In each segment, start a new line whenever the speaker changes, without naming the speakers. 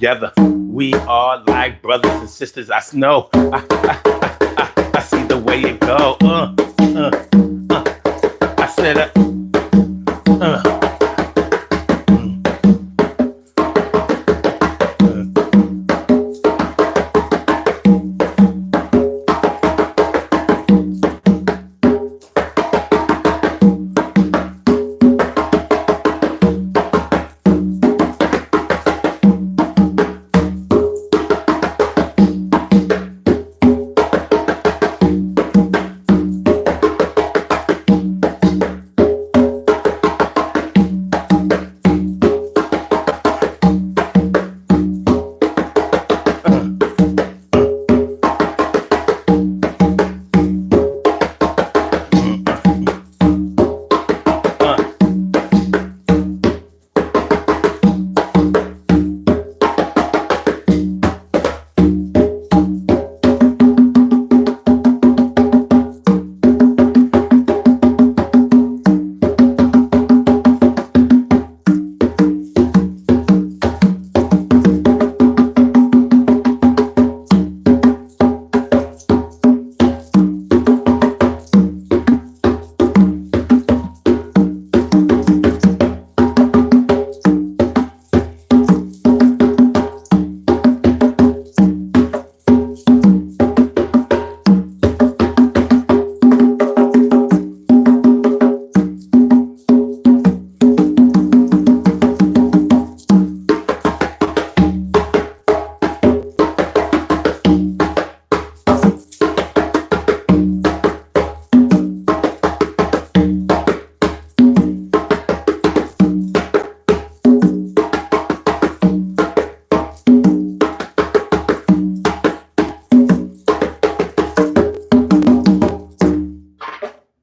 together. We are like brothers and sisters. I know. I see the way it go. I said,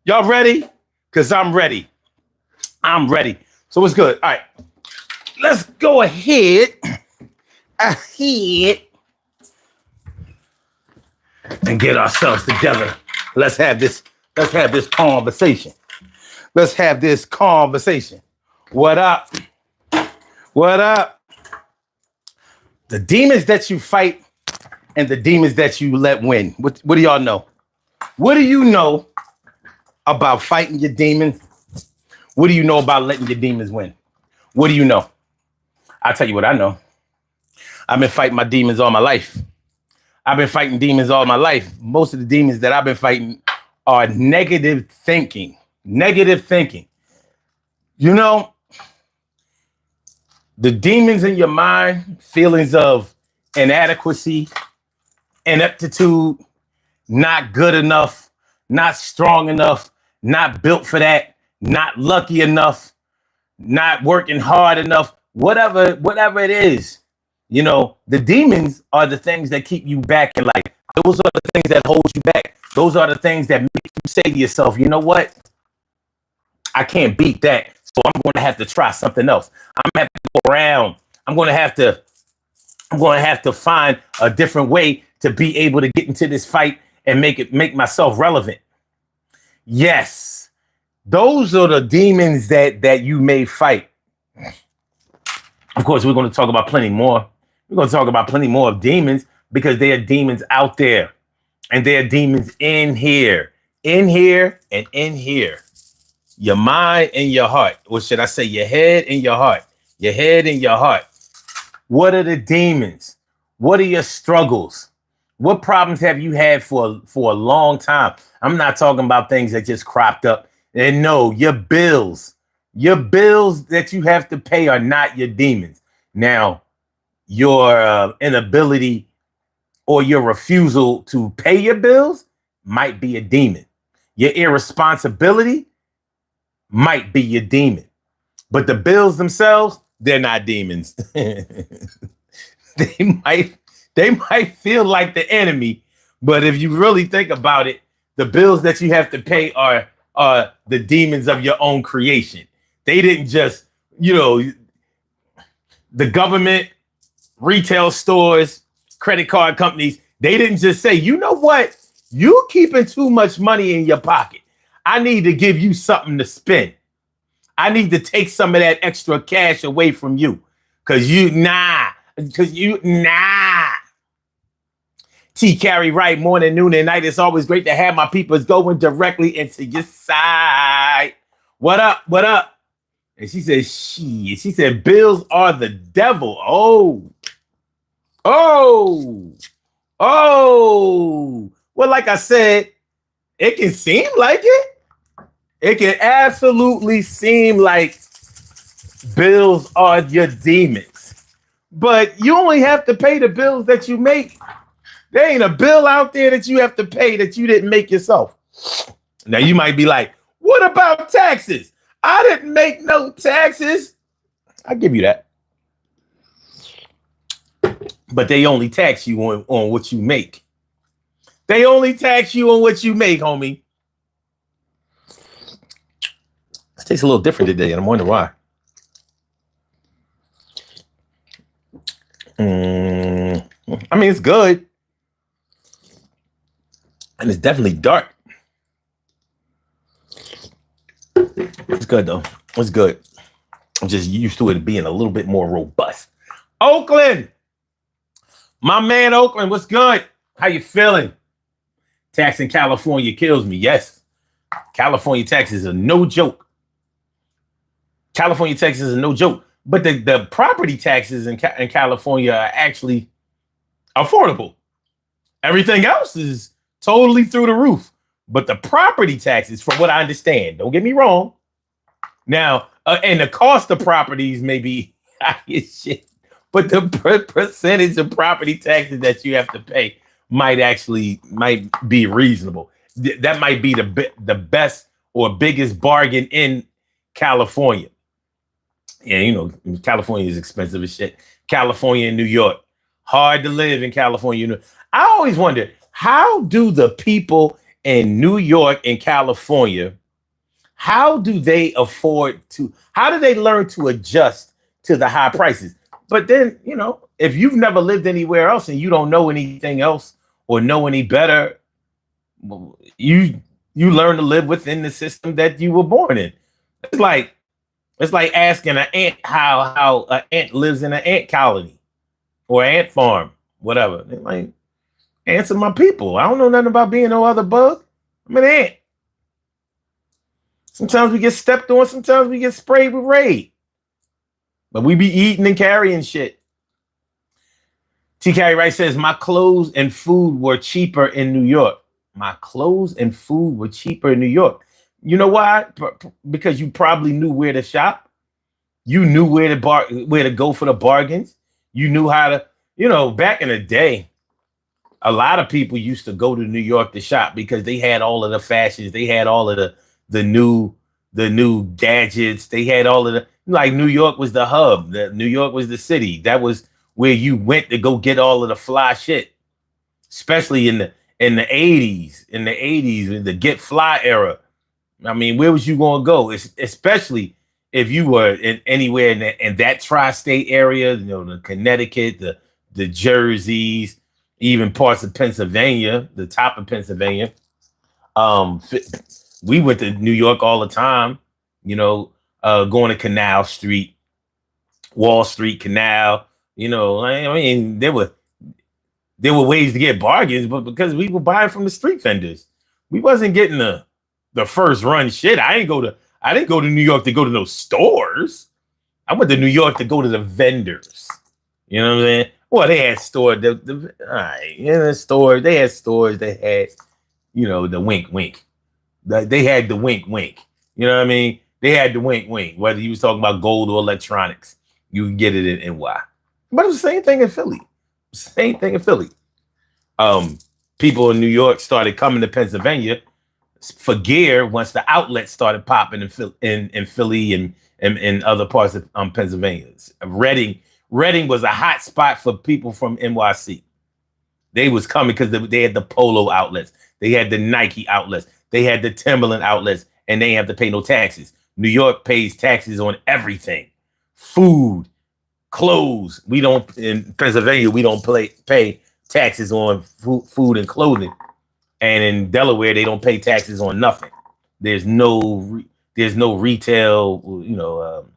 y'all ready? Because I'm ready. I'm ready. So what's good? All right. Let's go ahead and get ourselves together. Let's have this conversation. Let's have this conversation. What up? What up? The demons that you fight and the demons that you let win. What do y'all know? What do you know about fighting your demons? What do you know about letting your demons win? What do you know? I'll tell you what I know. I've been fighting my demons all my life. I've been fighting demons all my life. Most of the demons that I've been fighting are negative thinking. Negative thinking. You know, the demons in your mind, feelings of inadequacy, ineptitude, not good enough, not strong enough, not built for that, not lucky enough, not working hard enough, whatever it is. You know, the demons are the things that keep you back in life. Those are the things that hold you back. Those are the things that make you say to yourself, you know what? I can't beat that. So I'm going to have to try something else. I'm going to have to go around. I'm going to have to find a different way to be able to get into this fight and make myself relevant. Yes. Those are the demons that you may fight. Of course, we're going to talk about plenty more. We're going to talk about plenty more of demons because there are demons out there and there are demons in here and in here. Your mind and your heart, or should I say your head and your heart, your head and your heart. What are the demons? What are your struggles? What problems have you had for a long time? I'm not talking about things that just cropped up. And no, your bills that you have to pay are not your demons. Now, your inability or your refusal to pay your bills might be a demon. Your irresponsibility might be your demon. But the bills themselves, they're not demons. They might feel like the enemy, but if you really think about it, the bills that you have to pay are the demons of your own creation. They didn't just, the government, retail stores, credit card companies, they didn't just say, you know what? You're keeping too much money in your pocket. I need to give you something to spend. I need to take some of that extra cash away from you because because you nah. T carry right morning, noon, and night. It's always great to have my peoples going directly into your side. What up? What up? And she said, she said, bills are the devil. Oh, oh. Well, like I said, it can seem like it. It can absolutely seem like bills are your demons. But you only have to pay the bills that you make. There ain't a bill out there that you have to pay that you didn't make yourself. Now you might be like, what about taxes? I didn't make no taxes. I'll give you that. But they only tax you on what you make. They only tax you on what you make, homie. This tastes a little different today, and I'm wondering why. I mean, it's good. And it's definitely dark. It's good, though. It's good. I'm just used to it being a little bit more robust. Oakland! My man Oakland, what's good? How you feeling? Tax in California kills me. Yes. California taxes are no joke. California taxes are no joke. But the property taxes in California are actually affordable. Everything else is totally through the roof. But the property taxes, from what I understand, don't get me wrong. Now, and the cost of properties may be high as shit. But the percentage of property taxes that you have to pay might be reasonable. That might be the best or biggest bargain in California. And you know, California is expensive as shit. California and New York, hard to live in California. I always wonder, how do the people in New York and California, how do they learn to adjust to the high prices? But then, you know, if you've never lived anywhere else and you don't know anything else or know any better, you learn to live within the system that you were born in. It's like asking an ant how an ant lives in an ant colony or ant farm, whatever. They're like, ants are my people. I don't know nothing about being no other bug. I'm an ant. Sometimes we get stepped on, sometimes we get sprayed with raid. But we be eating and carrying shit. T. Carey Wright says, my clothes and food were cheaper in New York. My clothes and food were cheaper in New York. You know why? Because you probably knew where to shop. You knew where to go for the bargains. You knew how to, you know, back in the day, a lot of people used to go to New York to shop because they had all of the fashions. They had all of the new gadgets. They had all of the, like, New York was the hub. New York was the city. That was where you went to go get all of the fly shit, especially in the 80s. In the 80s, in the Get Fly era. I mean, where was you going to go? Especially if you were anywhere in that tri-state area, you know, the Connecticut, the Jerseys, even parts of Pennsylvania, the top of Pennsylvania. We went to New York all the time, you know, going to Canal Street, Wall Street, Canal. You know, I mean, there were ways to get bargains, but because we were buying from the street vendors, we wasn't getting the first run shit. I didn't go to New York to go to those stores. I went to New York to go to the vendors. You know what I'm saying? Well, they had stores. They had stores that had, you know, the wink wink. They had the wink wink. You know what I mean? They had the wink wink. Whether you was talking about gold or electronics, you could get it in NY. But it was the same thing in Philly. Same thing in Philly. People in New York started coming to Pennsylvania for gear once the outlets started popping in Philly and other parts of Pennsylvania. Reading was a hot spot for people from NYC. They was coming because they had the Polo outlets. They had the Nike outlets. They had the Timberland outlets, and they didn't have to pay no taxes. New York pays taxes on everything. Food, clothes. We don't, in Pennsylvania, we don't pay taxes on food and clothing. And in Delaware, they don't pay taxes on nothing. There's no retail, you know,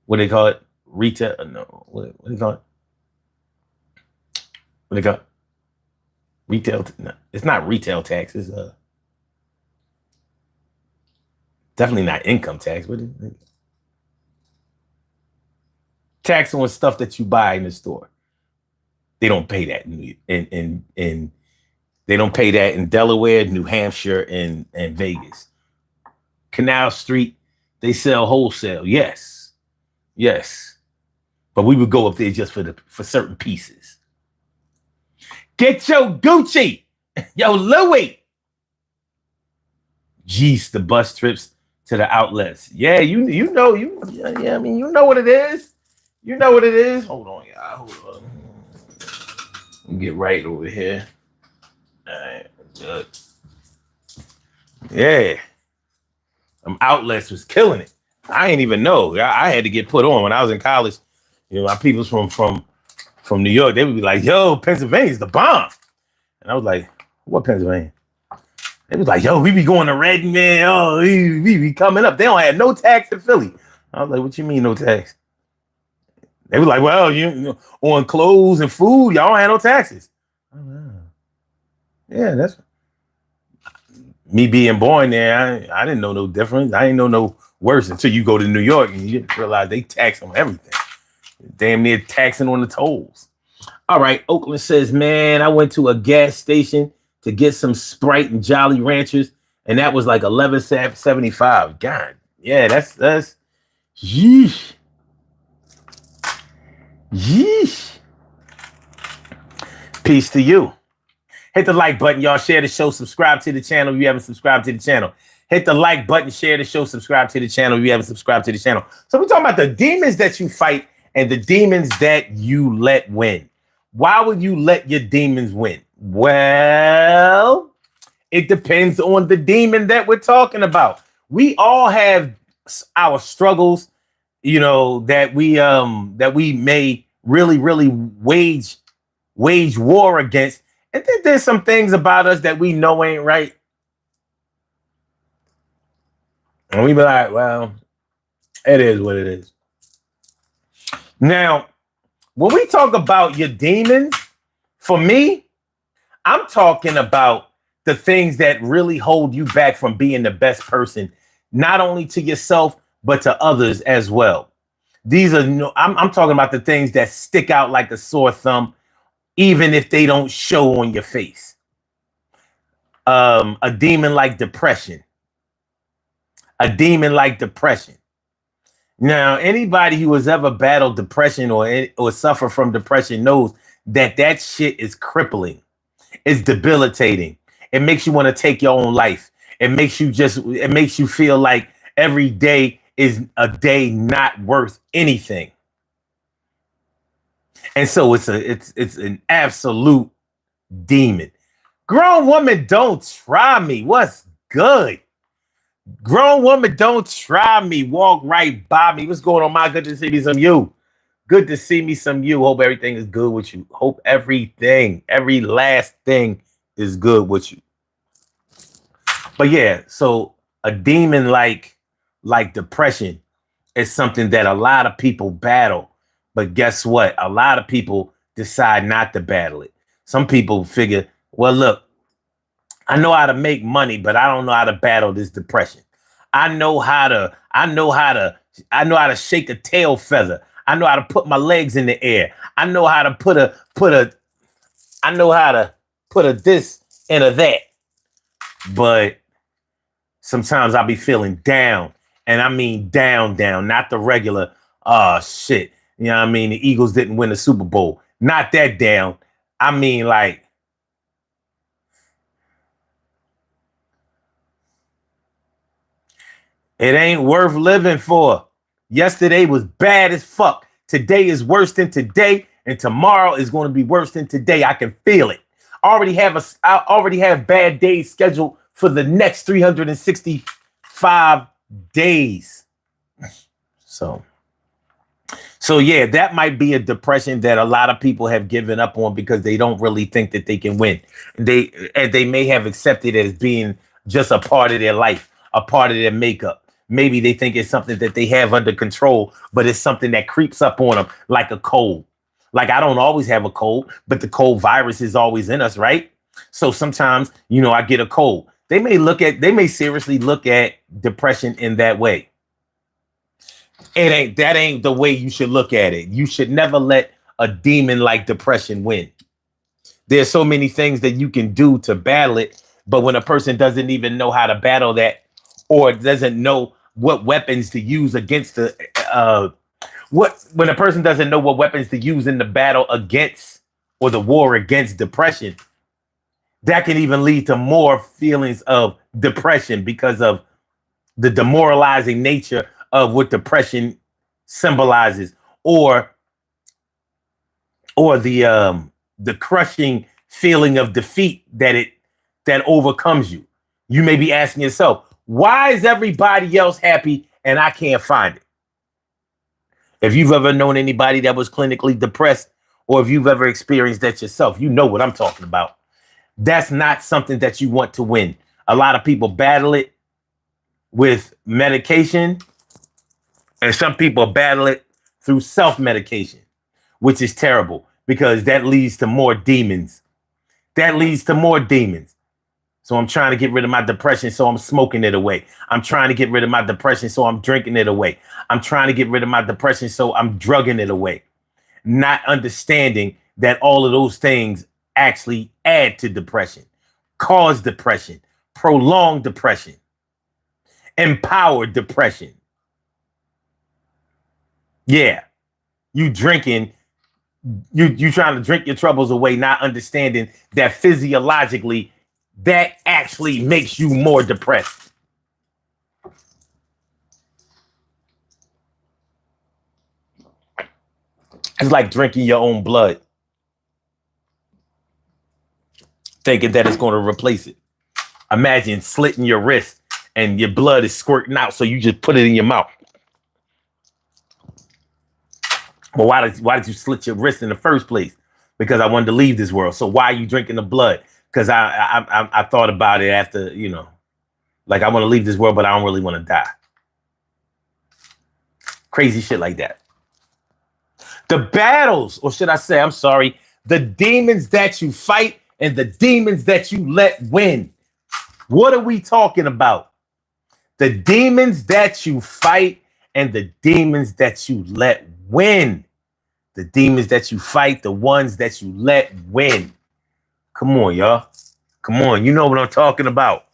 what do they call it? Retail? No, what do they call it? What they got? Retail. No, it's not retail tax. It's definitely not income tax. What is it? Tax on stuff that you buy in the store. They don't pay that in they don't pay that in Delaware, New Hampshire, and Vegas. Canal Street, they sell wholesale. Yes, yes, but we would go up there just for certain pieces. Get your Gucci, yo Louis. Geez, the bus trips to the outlets. Yeah, you know yeah. I mean, you know what it is. You know what it is. Hold on, y'all. Hold on. Get right over here. All right, good. Yeah, outlets was killing it. I ain't even know. I had to get put on when I was in college. You know, my people's from New York. They would be like, "Yo, Pennsylvania's the bomb," and I was like, "What Pennsylvania?" They was like, "Yo, we be going to Redmond. Man. Oh, we be coming up. They don't have no tax in Philly." I was like, "What you mean no tax?" They were like, "Well, you know, on clothes and food, y'all don't have no taxes." Oh, wow. Yeah, that's me being born there. I didn't know no difference. I didn't know no worse until you go to New York and you realize they tax on everything. Damn near taxing on the tolls. All right, Oakland says, man, I went to a gas station to get some Sprite and Jolly Ranchers, and that was like $11.75. God, yeah, that's yeesh. Yeesh. Peace to you. Hit the like button, y'all. Share the show. Subscribe to the channel if you haven't subscribed to the channel. Hit the like button, share the show, subscribe to the channel if you haven't subscribed to the channel. So we're talking about the demons that you fight and the demons that you let win. Why would you let your demons win? Well, it depends on the demon that we're talking about. We all have our struggles, you know, that we may really wage war against. And then there's some things about us that we know ain't right. And we be like, well, it is what it is. Now, when we talk about your demons, for me, I'm talking about the things that really hold you back from being the best person, not only to yourself, but to others as well. These are, I'm talking about the things that stick out like a sore thumb, even if they don't show on your face. A demon like depression. A demon like depression. Now, anybody who has ever battled depression or suffer from depression knows that shit is crippling. It's debilitating. It makes you want to take your own life. It makes you feel like every day is a day not worth anything. And so it's an absolute demon. Grown woman, don't try me. What's good? Grown woman, don't try me. Walk right by me. What's going on, my? Good to see me some you. Good to see me some you. Hope everything is good with you. Hope everything, every last thing is good with you. But yeah, so a demon like depression is something that a lot of people battle. But guess what? A lot of people decide not to battle it. Some people figure, well, look, I know how to make money, but I don't know how to battle this depression. I know how to shake a tail feather. I know how to put my legs in the air. I know how to put a this and a that. But sometimes I'll be feeling down. And I mean down, not the regular, shit. You know what I mean? The Eagles didn't win the Super Bowl. Not that down. I mean, like, it ain't worth living for. Yesterday was bad as fuck. Today is worse than today, and tomorrow is going to be worse than today. I can feel it. I already have bad days scheduled for the next 365 days. So yeah, that might be a depression that a lot of people have given up on because they don't really think that they can win. They may have accepted it as being just a part of their life, a part of their makeup. Maybe they think it's something that they have under control, but it's something that creeps up on them like a cold, Like, I don't always have a cold, but the cold virus is always in us, right? So sometimes, I get a cold. They may seriously look at depression in that way. That ain't the way you should look at it. You should never let a demon like depression win. There's so many things that you can do to battle it, but when a person doesn't even know how to battle that, or doesn't know what weapons to use against when a person doesn't know what weapons to use in the battle against, or the war against depression, that can even lead to more feelings of depression because of the demoralizing nature of what depression symbolizes, or the crushing feeling of defeat that overcomes you. You may be asking yourself, why is everybody else happy and I can't find it? If you've ever known anybody that was clinically depressed, or if you've ever experienced that yourself, you know what I'm talking about. That's not something that you want to win. A lot of people battle it with medication, and some people battle it through self-medication, which is terrible because that leads to more demons. So I'm trying to get rid of my depression, so I'm smoking it away. I'm trying to get rid of my depression, so I'm drinking it away. I'm trying to get rid of my depression, so I'm drugging it away. Not understanding that all of those things actually add to depression, cause depression, prolong depression, empower depression. Yeah, you trying to drink your troubles away, not understanding that physiologically that actually makes you more depressed. It's like drinking your own blood, thinking that it's going to replace it. Imagine slitting your wrist and your blood is squirting out, so you just put it in your mouth. Well, why did you slit your wrist in the first place? Because I wanted to leave this world. So why are you drinking the blood? Because I thought about it after, like, I want to leave this world, but I don't really want to die. Crazy shit like that. The battles, or should I say, I'm sorry, the demons that you fight and the demons that you let win. What are we talking about? The demons that you fight and the demons that you let win. The demons that you fight, the ones that you let win. Come on, y'all. Come on. You know what I'm talking about.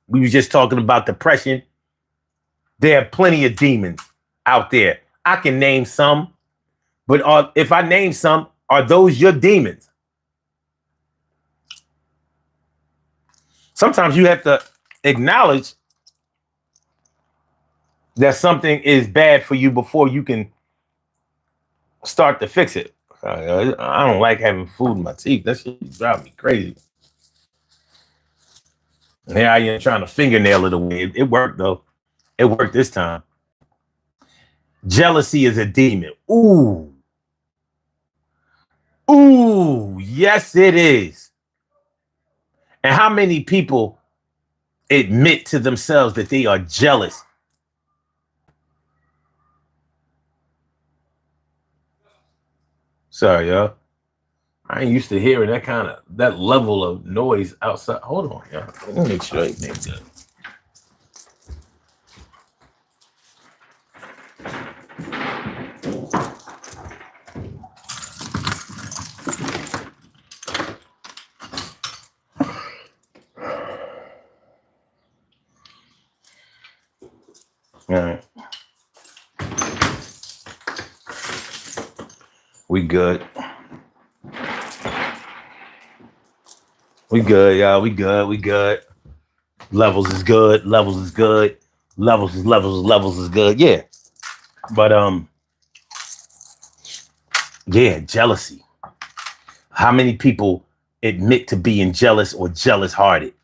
We were just talking about depression. There are plenty of demons out there. I can name some, but if I name some, are those your demons? Sometimes you have to acknowledge that something is bad for you before you can start to fix it. I don't like having food in my teeth. That shit drives me crazy. And here I am trying to fingernail it away. It worked, though. It worked this time. Jealousy is a demon. Ooh. Ooh, yes, it is. And how many people admit to themselves that they are jealous? Sorry, y'all. I ain't used to hearing that level of noise outside. Hold on, y'all. Let me make sure I make that. All right. We good. We good, y'all. We good. Levels is good. Levels is good. Levels is good. Yeah. But yeah, jealousy. How many people admit to being jealous or jealous-hearted?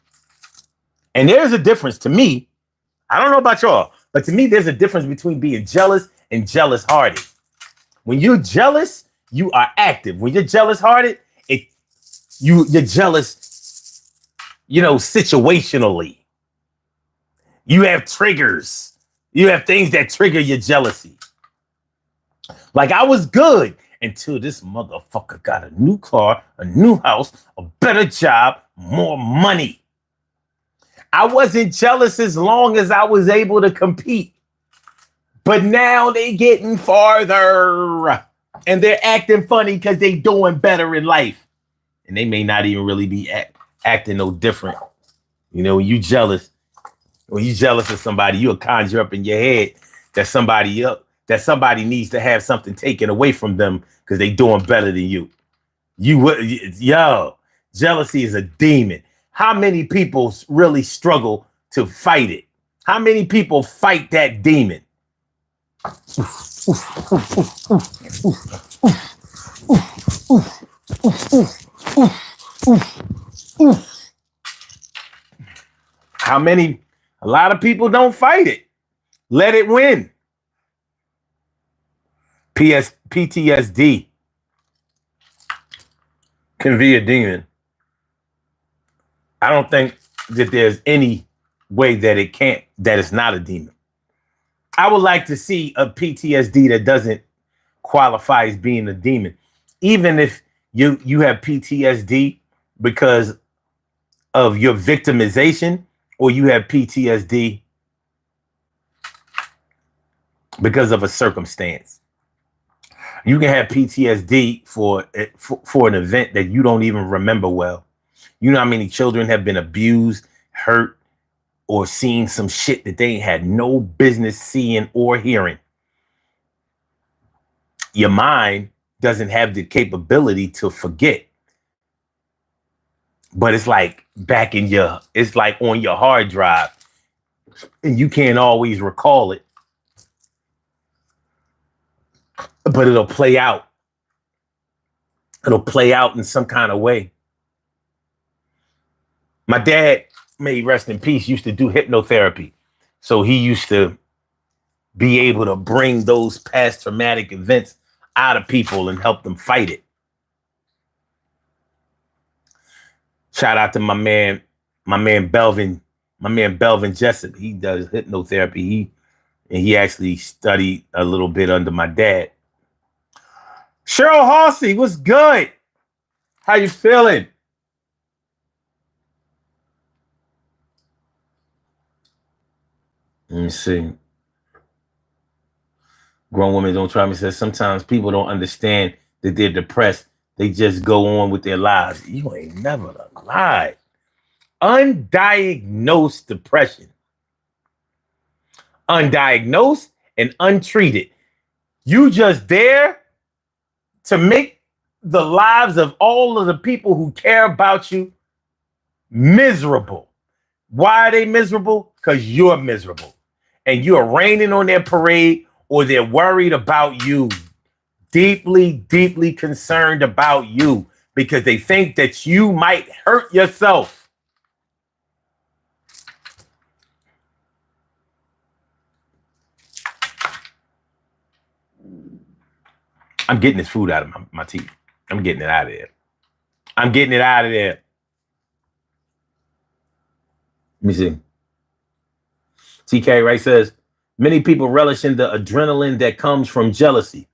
And there's a difference to me. I don't know about y'all, but to me, there's a difference between being jealous and jealous-hearted. When you're jealous, you are active. When you're jealous-hearted, you're jealous, situationally. You have triggers. You have things that trigger your jealousy. Like, I was good, until this motherfucker got a new car, a new house, a better job, more money. I wasn't jealous as long as I was able to compete. But now they getting farther and they're acting funny because they doing better in life. And they may not even really be acting no different. You know, when you jealous of somebody, you'll conjure up in your head that somebody needs to have something taken away from them because they doing better than you. Jealousy is a demon. How many people really struggle to fight it? How many people fight that demon? How many? A lot of people don't fight it. Let it win. PTSD can be a demon. I don't think that there's any way that it's not a demon. I would like to see a PTSD that doesn't qualify as being a demon. Even if you have PTSD because of your victimization, or you have PTSD because of a circumstance. You can have PTSD for an event that you don't even remember well. You know how many children have been abused, hurt, or seen some shit that they had no business seeing or hearing. Your mind doesn't have the capability to forget. But it's like it's like on your hard drive, and you can't always recall it. But it'll play out. It'll play out in some kind of way. My dad, may he rest in peace, used to do hypnotherapy. So he used to be able to bring those past traumatic events out of people and help them fight it. Shout out to my man Belvin Jessup. He does hypnotherapy. He actually studied a little bit under my dad. Cheryl Halsey, what's good? How you feeling? Let me see. Grown women don't try me. Says sometimes people don't understand that they're depressed. They just go on with their lives. You ain't never lied. Undiagnosed depression. Undiagnosed and untreated. You just there to make the lives of all of the people who care about you miserable. Why are they miserable? Because you're miserable. And you're raining on their parade, or they're worried about you. Deeply, deeply concerned about you because they think that you might hurt yourself. I'm getting this food out of my teeth. I'm getting it out of there. I'm getting it out of there. Let me see. TK Wright says, many people relish in the adrenaline that comes from jealousy.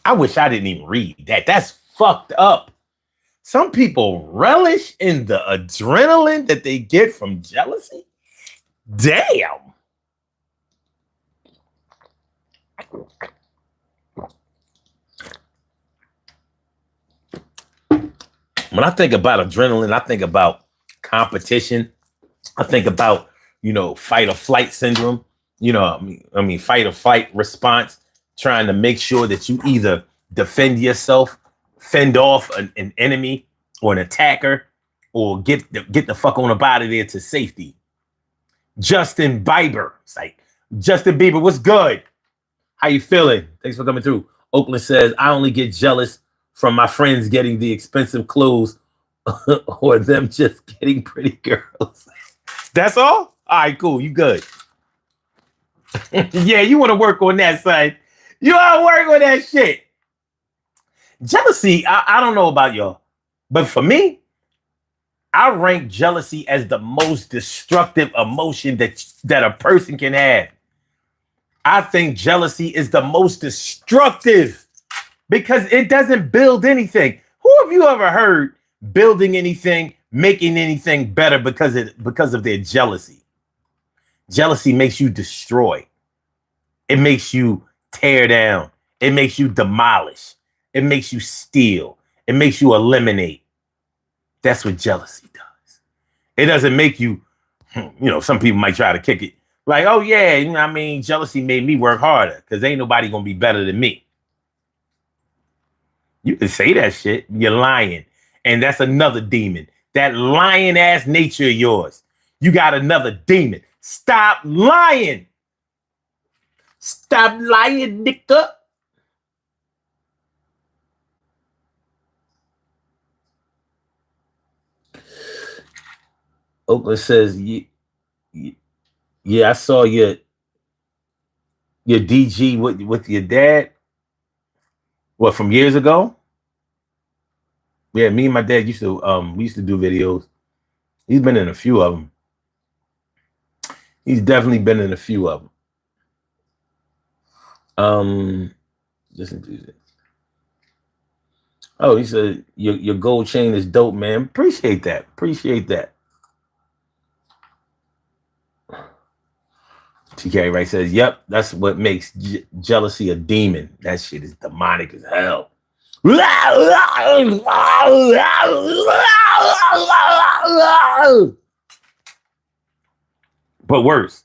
I wish I didn't even read that. That's fucked up. Some people relish in the adrenaline that they get from jealousy. Damn. When I think about adrenaline, I think about competition. I think about, fight or flight syndrome. Fight or flight response, trying to make sure that you either defend yourself, fend off an enemy or an attacker, or get the fuck on up out of there to safety. Justin Bieber. It's like, Justin Bieber, what's good? How you feeling? Thanks for coming through. Oakland says, I only get jealous from my friends getting the expensive clothes or them just getting pretty girls. That's all? All right, cool. You good. Yeah, you want to work on that, son. You want to work on that shit. Jealousy, I don't know about y'all, but for me, I rank jealousy as the most destructive emotion that a person can have. I think jealousy is the most destructive because it doesn't build anything. Who have you ever heard building anything, making anything better because of their jealousy? Jealousy makes you destroy. It makes you tear down. It makes you demolish. It makes you steal. It makes you eliminate. That's what jealousy does. It doesn't make you, some people might try to kick it. Like, oh yeah, jealousy made me work harder because ain't nobody gonna be better than me. You can say that shit. You're lying. And that's another demon. That lying ass nature of yours. You got another demon. Stop lying. Stop lying, nigga. Oakland says, yeah, I saw your DG with your dad. What, from years ago? Yeah, me and my dad used to do videos. He's been in a few of them. He's definitely been in a few of them. Listen to this. Oh, he said your gold chain is dope, man. Appreciate that. TK Wright says, yep, that's what makes jealousy a demon. That shit is demonic as hell. But worse.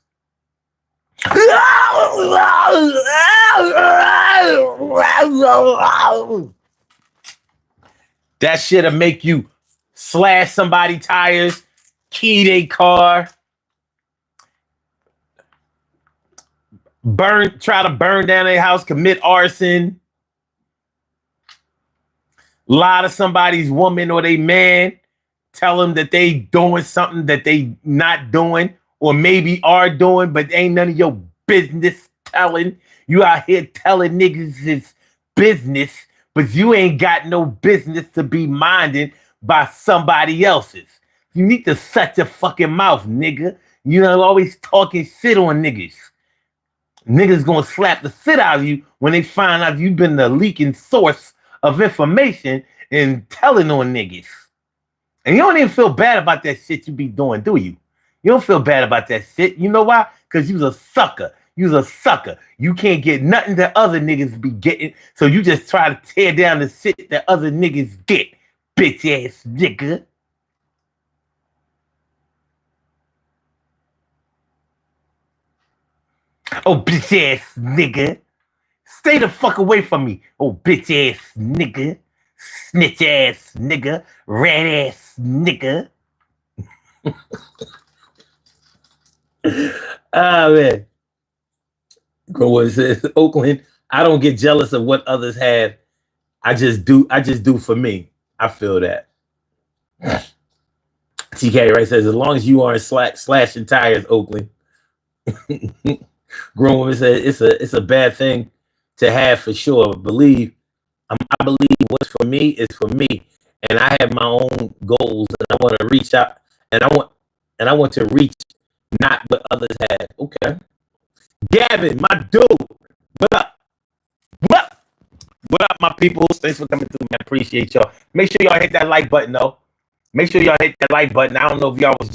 That shit'll make you slash somebody's tires, key their car, try to burn down their house, commit arson, lie to somebody's woman or they man, tell them that they doing something that they not doing or maybe are doing, but ain't none of your business telling. You out here telling niggas his business, but you ain't got no business to be minded by somebody else's. You need to shut your fucking mouth, nigga. You know, always talking shit on niggas. Niggas gonna slap the shit out of you when they find out you've been the leaking source of information and telling on niggas. And you don't even feel bad about that shit you be doing, do you? You don't feel bad about that shit. You know why? Because you's a sucker. You's a sucker. You can't get nothing that other niggas be getting, so you just try to tear down the shit that other niggas get. Bitch ass nigga. Oh, bitch ass nigga. Stay the fuck away from me. Oh, bitch ass nigga. Snitch ass nigga. Rat ass nigga. Ah, man. Grower says, Oakland, I don't get jealous of what others have. I just do for me. I feel that. TK Wright says, as long as you aren't slashing tires, Oakland. Grown woman said it's a bad thing to have for sure. I believe what's for me is for me, and I have my own goals, and I want to reach out, and I want to reach not what others have. Okay, Gavin, my dude, what up? What up, my people? Thanks for coming through, man. Appreciate y'all. Make sure y'all hit that like button, though. Make sure y'all hit that like button. I don't know if y'all was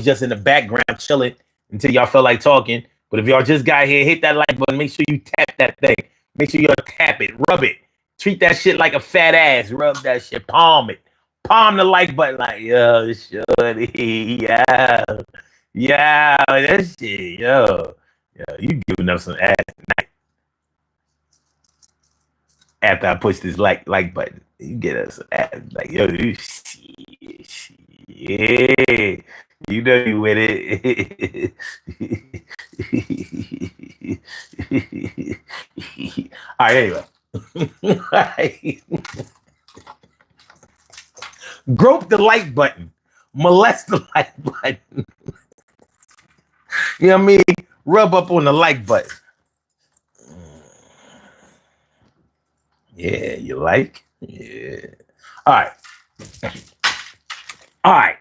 just in the background chilling until y'all felt like talking. But if y'all just got here, hit that like button. Make sure you tap that thing. Make sure y'all tap it, rub it. Treat that shit like a fat ass. Rub that shit, palm it. Palm the like button like, yo, shorty, yeah, that shit, yo, you giving up some ass tonight. After I push this like button, you get us some ass like, yo, yeah, you know you with it. All right, anyway. Grope the like button. Molest the like button. You know what I mean? Rub up on the like button. Yeah, you like? Yeah. All right.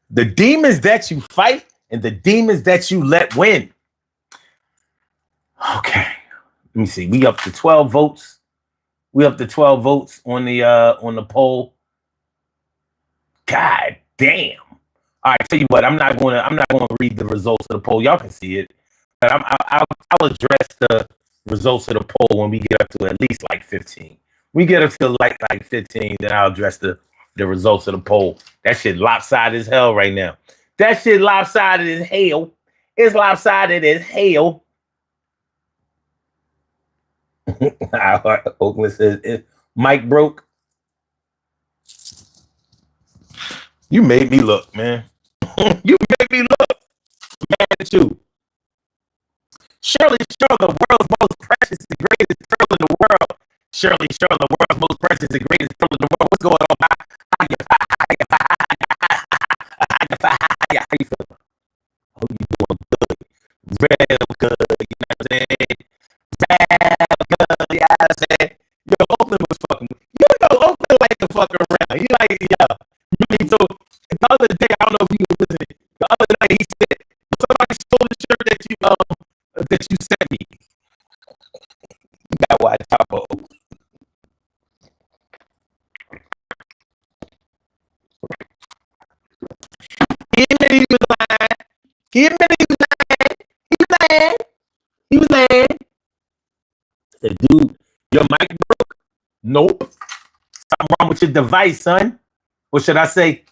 The demons that you fight and the demons that you let win. Okay. Let me see. We up to 12 votes. We up to 12 votes on the poll. God damn. All right, tell you what, I'm not gonna read the results of the poll. Y'all can see it, but I'll address the results of the poll when we get up to at least like 15. We get up to like 15, then I'll address the results of the poll. That shit lopsided as hell right now. That shit lopsided as hell. It's lopsided as hell. Oakland says Mike broke. You made me look, man. You made me look, man. Too. Shirley, the world's most precious and greatest pearl in the world. Shirley, the world's most precious and greatest pearl in the world. What's going on? How you feel? Oh, you doing good. Real good. You know what I'm saying? Real good. Yeah, I said. Yo, Oakland was fucking. You know, Oakland like to fuck around. He like, yeah. So the other day, I don't know if you were listening. The other night, he said somebody stole the shirt that you sent me. You gotta watch out for. He admitted he was lying. He admitted he was lying. He was lying. He was lying. I said, dude, your mic broke? Nope. Something wrong with your device, son. What should I say?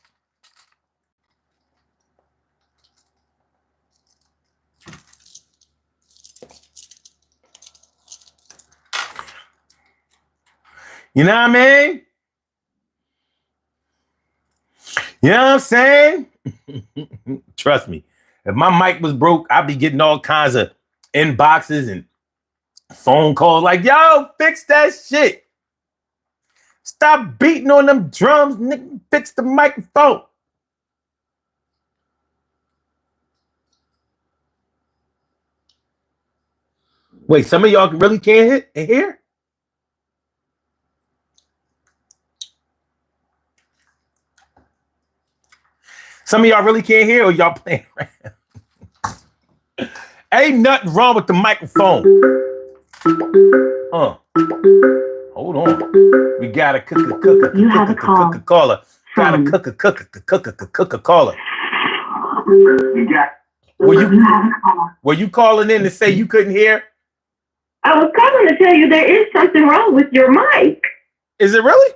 You know what I mean? You know what I'm saying? Trust me. If my mic was broke, I'd be getting all kinds of inboxes and phone calls like, yo, fix that shit. Stop beating on them drums, nigga. Fix the microphone. Wait, some of y'all really can't hear? Some of y'all really can't hear, or y'all playing around? Ain't nothing wrong with the microphone. Hold on. We gotta cook a caller. Gotta cook a caller. Were you calling in to say you couldn't hear?
I was calling to tell you there is something wrong with your mic.
Is it really?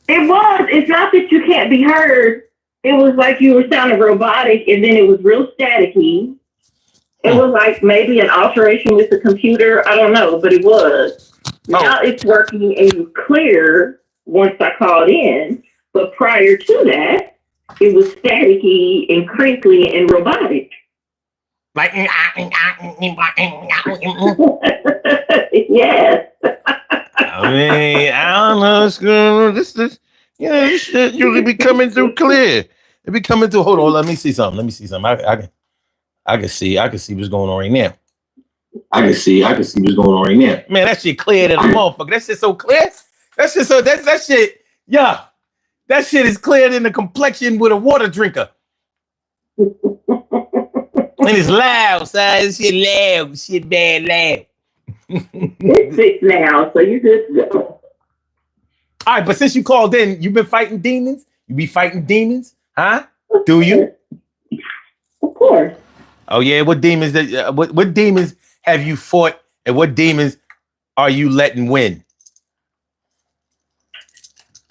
It was. It's not that you can't be heard. It was like you were sounding robotic, and then it was real staticky. It was like maybe an alteration with the computer. I don't know, but it was. Now it's working and it's clear once I called in. But prior to that, it was staticky and crinkly and robotic.
Like,
yes.
I mean, I don't know. This shit usually be coming through clear. It be coming through. Hold on, let me see something. I can see what's going on right now. I can see what's going on right now. Man, that shit clear than a motherfucker. That shit so clear. That shit. Yeah, that shit is clearer than the complexion with a water drinker. And it's loud, son. This shit loud. Shit bad loud.
It's 6 now, so you're good to go.
All right, but since you called in, you've been fighting demons? You be fighting demons? Huh? Do you?
Of course.
Oh, yeah. What demons what demons have you fought, and what demons are you letting win?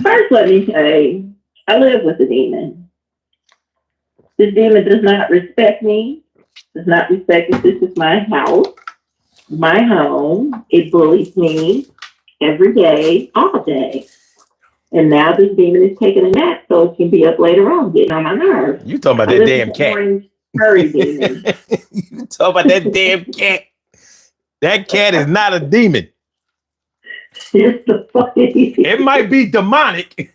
First, let me say, I live with a demon. This demon does not respect me, does not respect that this is my house, my home. It bullies me every day, all day. And now this demon is taking a nap so it can be up later on, getting on my nerves.
You talking about that damn cat.
Demon.
You talking about that damn cat. That cat is not a demon. It might be demonic,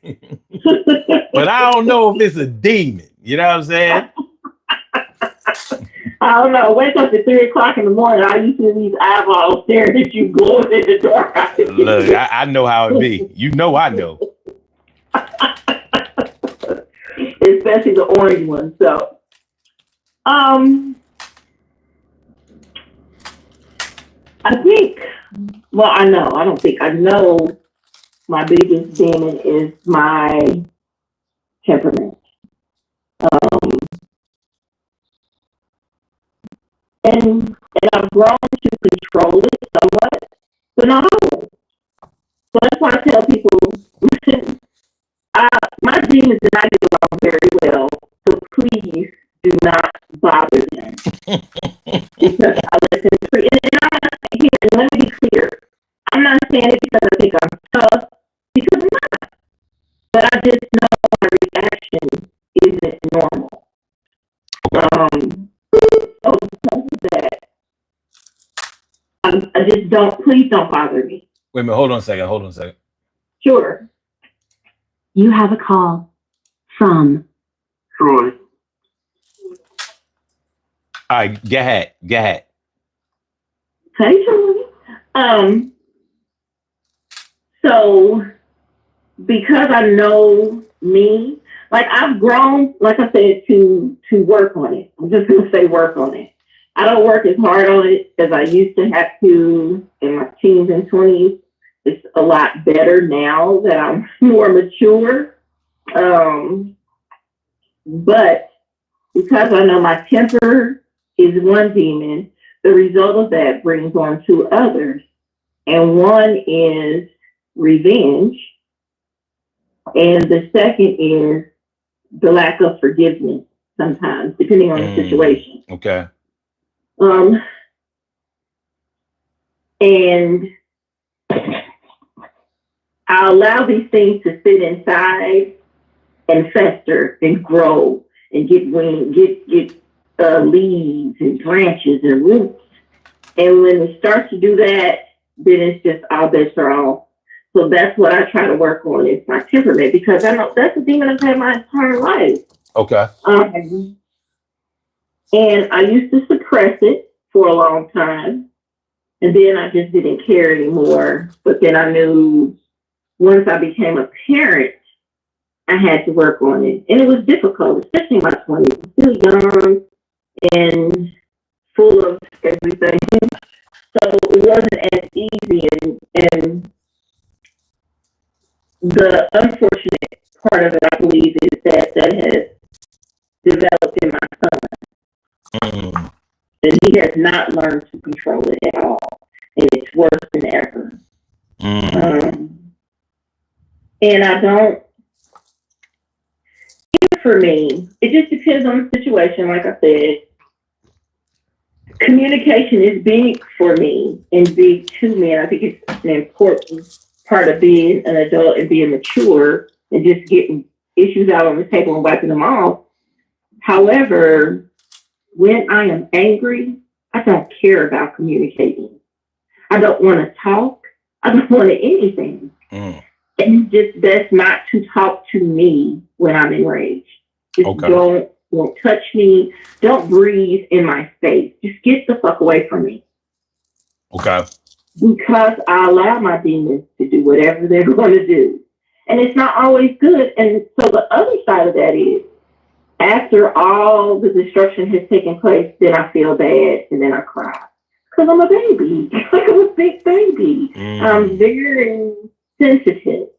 but I don't know if it's a demon. You know what I'm saying?
I don't know. Wake up at 3 o'clock in the morning. I used to see these eyeballs staring at you, glowing in the dark.
Look, I know how it be. You know I know.
Especially the orange one. So, I think, well, I know my biggest demon is my temperament. Um, and I've grown to control it somewhat, but not always. So that's why I tell people, listen, my demons and I get along very well, so please do not bother them because I let them free. And let me be clear, I'm not saying it because I think I'm tough, because I'm not. But I just know my reaction isn't normal.
Okay.
So because of that, I just don't. Please don't bother me.
Wait a minute. Hold on a second. Hold on a second.
Sure. You have a call from Troy.
All right. Go ahead. Go ahead.
Hey, Troy. So because I know me, like I've grown, like I said, to work on it. I'm just gonna say work on it. I don't work as hard on it as I used to have to in my teens and 20s. It's a lot better now that I'm more mature. But because I know my temper is one demon, the result of that brings on two others. And one is revenge, and the second is the lack of forgiveness sometimes, depending on the situation.
Okay.
And I allow these things to sit inside and fester and grow and get leaves and branches and roots. And when it starts to do that, then it's just all bets are off. So that's what I try to work on is my temperament, because I know that's the demon I've had my entire life.
Okay.
And I used to suppress it for a long time. And then I just didn't care anymore. But then I knew once I became a parent, I had to work on it. And it was difficult, especially in my 20s. Still young and full of everything. So it wasn't as easy. And the unfortunate part of it, I believe, is that has developed in my son. And he has not learned to control it at all. And it's worse than ever. And I don't, even for me, it just depends on the situation. Like I said, communication is big for me and big to me. And I think it's an important part of being an adult and being mature and just getting issues out on the table and wiping them off. However, when I am angry, I don't care about communicating. I don't want to talk. I don't want anything. And just best not to talk to me when I'm enraged. Just don't touch me. Don't breathe in my face. Just get the fuck away from me.
Okay.
Because I allow my demons to do whatever they're going to do. And it's not always good. And so the other side of that is, after all the destruction has taken place, then I feel bad and then I cry. Because I'm a baby. Like I'm a big baby. I'm very sensitive.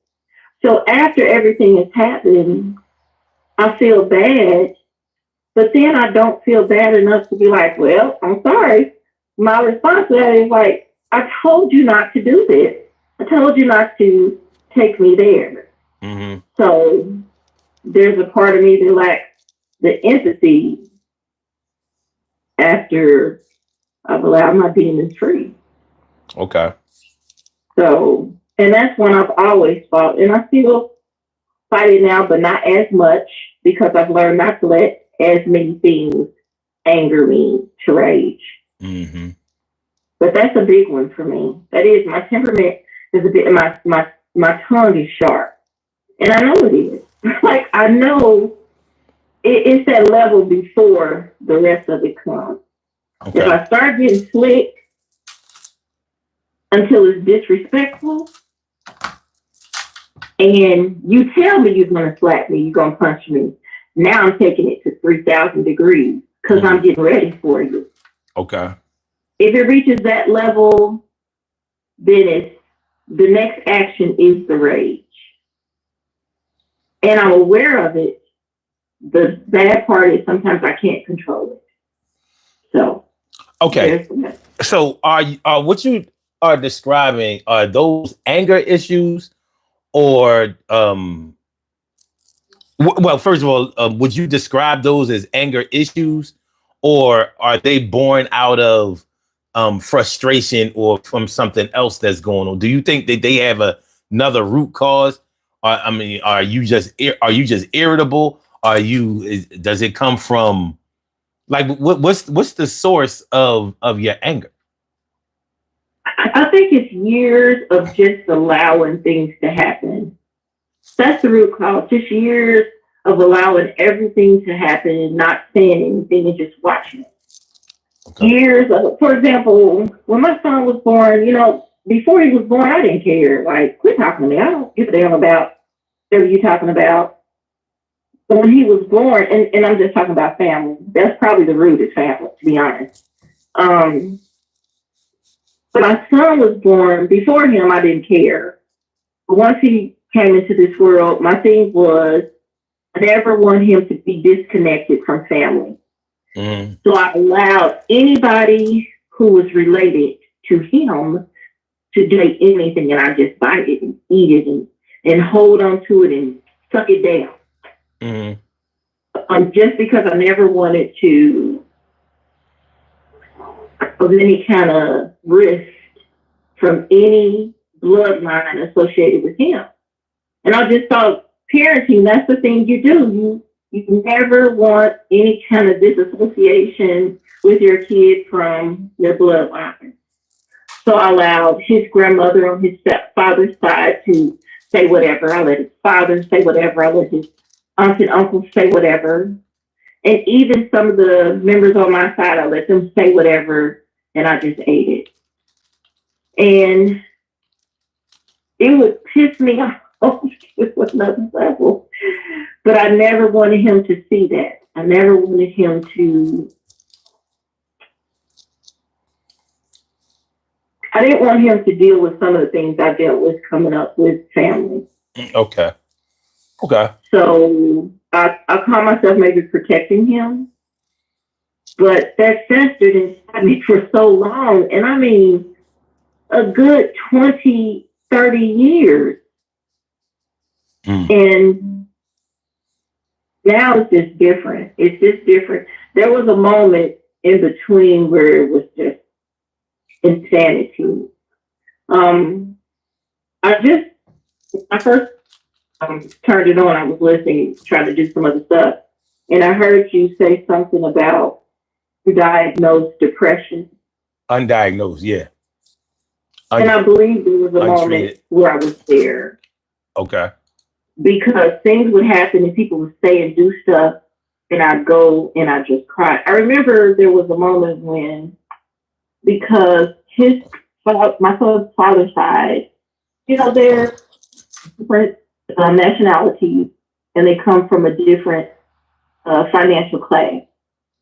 So after everything has happened, I feel bad. But then I don't feel bad enough to be like, well, I'm sorry. My response to that is like, I told you not to do this. I told you not to take me there. So there's a part of me that lacks the empathy after I've allowed my demons free.
Okay.
So, and that's one I've always fought. And I still fight it now, but not as much because I've learned not to let as many things anger me to rage. But that's a big one for me. That is, my temperament is a bit, my tongue is sharp. And I know it is. Like, I know it's that level before the rest of it comes. Okay. If I start getting slick until it's disrespectful, and you tell me you're going to slap me, you're going to punch me, now I'm taking it to 3,000 degrees because I'm getting ready for you.
Okay.
If it reaches that level, then it's the next action is the rage. And I'm aware of it. The bad part is sometimes I can't control it. So
Okay.
there's that.
So are what you are describing, are those anger issues, or well, first of all, would you describe those as anger issues, or are they born out of frustration or from something else that's going on? Do you think that they have another root cause? I mean, are you just irritable? Does it come from, like, what's the source of your anger?
I think it's years of just allowing things to happen. That's the root cause. Just years of allowing everything to happen and not saying anything and just watching it.
Okay.
Years of, for example, when my son was born, before he was born, I didn't care. Like, quit talking to me. I don't give a damn about whatever you're talking about. But when he was born, and I'm just talking about family, that's probably the root is family, to be honest. Um, but my son was born, before him, I didn't care. But once he came into this world, my thing was I never want him to be disconnected from family.
Mm-hmm.
So I allowed anybody who was related to him to date anything, and I just bite it and eat it and hold on to it and suck it down.
Mm-hmm.
Just because I never wanted to of any kind of risk from any bloodline associated with him. And I just thought parenting, that's the thing you do. You never want any kind of disassociation with your kid from your bloodline. So I allowed his grandmother on his stepfather's side to say whatever. I let his father say whatever. I let his aunts and uncles say whatever. And even some of the members on my side, I let them say whatever, and I just ate it. And it would piss me off to another level. But I never wanted him to see that. I never wanted him to. I didn't want him to deal with some of the things I dealt with coming up with family.
Okay.
So I call myself maybe protecting him, but that festered inside me for so long. And I mean, a good 20, 30 years. And now it's just different. It's just different. There was a moment in between where it was just insanity. I first turned it on. I was listening, trying to do some other stuff, and I heard you say something about diagnosed depression.
Undiagnosed, yeah.
And I believe there was a moment where I was there.
Okay.
Because things would happen and people would say and do stuff, and I'd go and I'd just cry. I remember there was a moment when, because my son's father's side, they're different nationalities, and they come from a different financial class.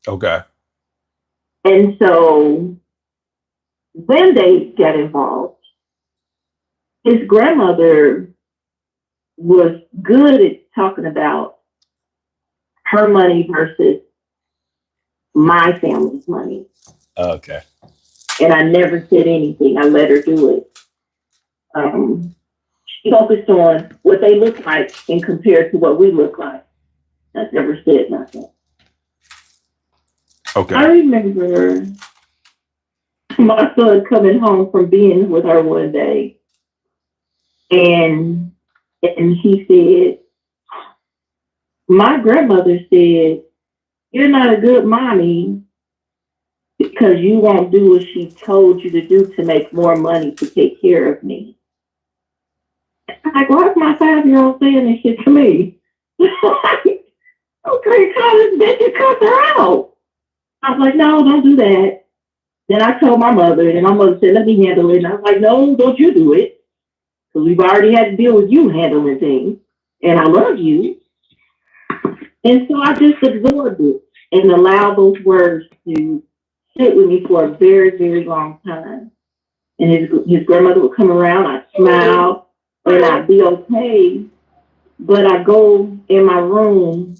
Okay.
And so when they got involved, his grandmother was good at talking about her money versus my family's money.
Okay.
And I never said anything. I let her do it. She focused on what they look like and compared to what we look like. I never said nothing.
Okay.
I remember my son coming home from being with her one day, and he said, my grandmother said, you're not a good mommy because you won't do what she told you to do to make more money to take care of me. I'm like, why is my 5-year-old saying this shit to me? Okay, call this bitch and cuss her out. I was like, no, don't do that. Then I told my mother, and my mother said, let me handle it. And I was like, no, don't you do it. Because we've already had to deal with you handling things. And I love you. And so I just absorbed it and allowed those words to sit with me for a very, very long time. And his grandmother would come around, I'd smile, and I'd be okay. But I go in my room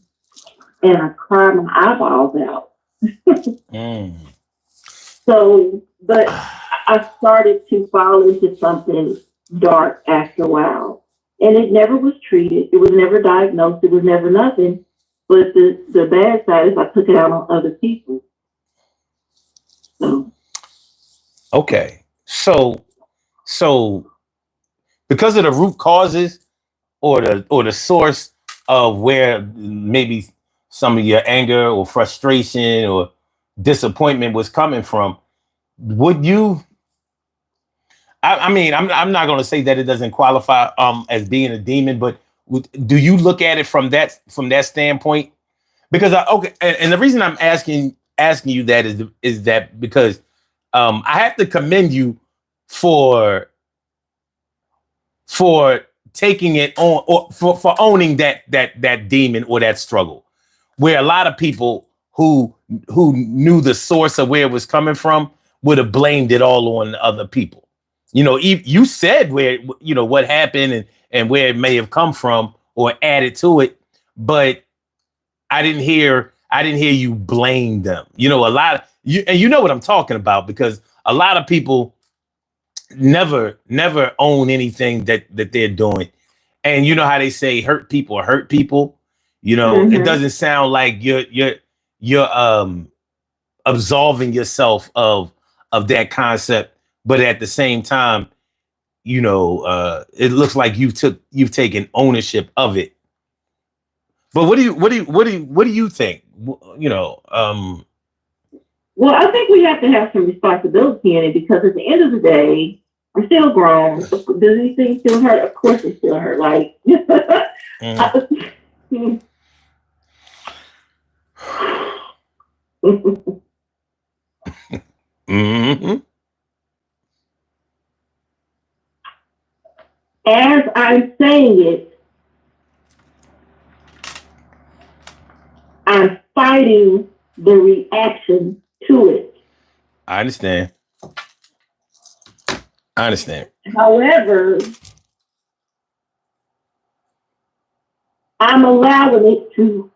and I cry my eyeballs out.
Mm.
So, but I started to fall into something dark after a while. And it never was treated. It was never diagnosed. It was never nothing. But the bad side is I took it out on other people. So,
Okay. So because of the root causes or the source of where maybe some of your anger or frustration or disappointment was coming from, would you I mean, I'm not going to say that it doesn't qualify as being a demon, but do you look at it from that standpoint? Because okay, and the reason I'm asking you that is that because I have to commend you for for taking it on or for owning that demon or that struggle, where a lot of people who knew the source of where it was coming from would have blamed it all on other people. You know, you said where what happened and where it may have come from or added to it, but I didn't hear you blame them. You know, a lot of you, and you know what I'm talking about, because a lot of people never own anything that they're doing. And you know how they say hurt people hurt people. You know, it
mm-hmm.
doesn't sound like you're absolving yourself of that concept, but at the same time, it looks like you've taken ownership of it. But what do you think? You know,
well, I think we have to have some responsibility in it because at the end of the day, I'm still grown. Does these things still hurt? Of course, it still hurt. Like,
mm. Mm-hmm.
as I'm saying it, I'm fighting the reaction to it.
I understand. I understand.
However, I'm allowing it to.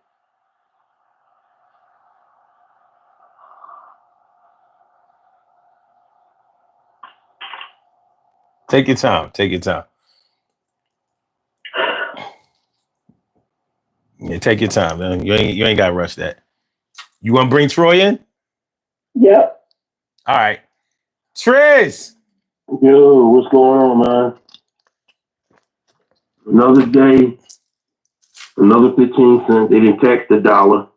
Take your time. Take your time. Yeah, take your time, man. You ain't got to rush that. You want to bring Troy in?
Yep.
All right, Triz.
Yo, what's going on, man? Another day, another 15 cents. They didn't tax the dollar.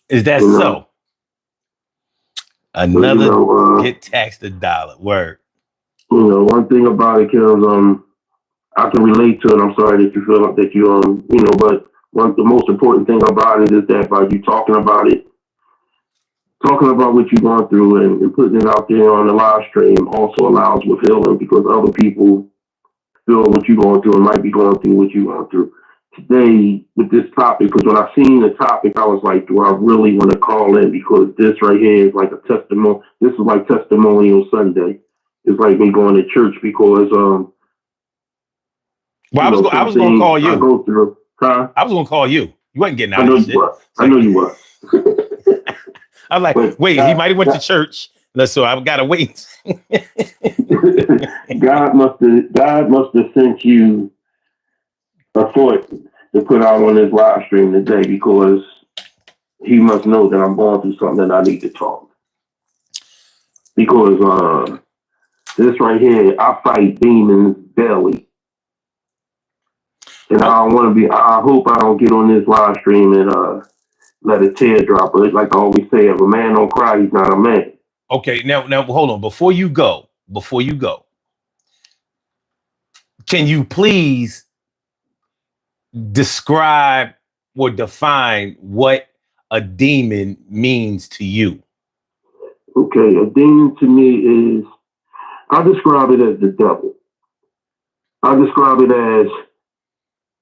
Is that
You know,
so? Another
so
get taxed $1. Word.
one thing about it, cause I can relate to it. I'm sorry that you feel like that but the most important thing about it is that by you talking about what you're going through and putting it out there on the live stream also allows with healing because other people feel what you're going through and might be going through what you're going through. Today with this topic, because when I seen the topic, I was like, do I really want to call in? Because this right here is like a testimony. This is like testimonial Sunday. It's like me going to church because,
Well, I
some
was gonna
things
call
I
you.
go through. Huh?
I was gonna call you. You wasn't getting
I
out of
know
this
you
shit.
were.
It's
I know
like
you were.
I was like,
But
wait, he might have went to church. So I've got to wait.
God must have sent you a thought to put out on this live stream today because he must know that I'm going through something that I need to talk. Because this right here, I fight demons daily. And I don't want to be, I hope I don't get on this live stream and let a tear drop. But like I always say, if a man don't cry, he's not a man.
Okay, now hold on. Before you go, can you please describe or define what a demon means to you?
Okay, a demon to me is, I describe it as the devil. I describe it as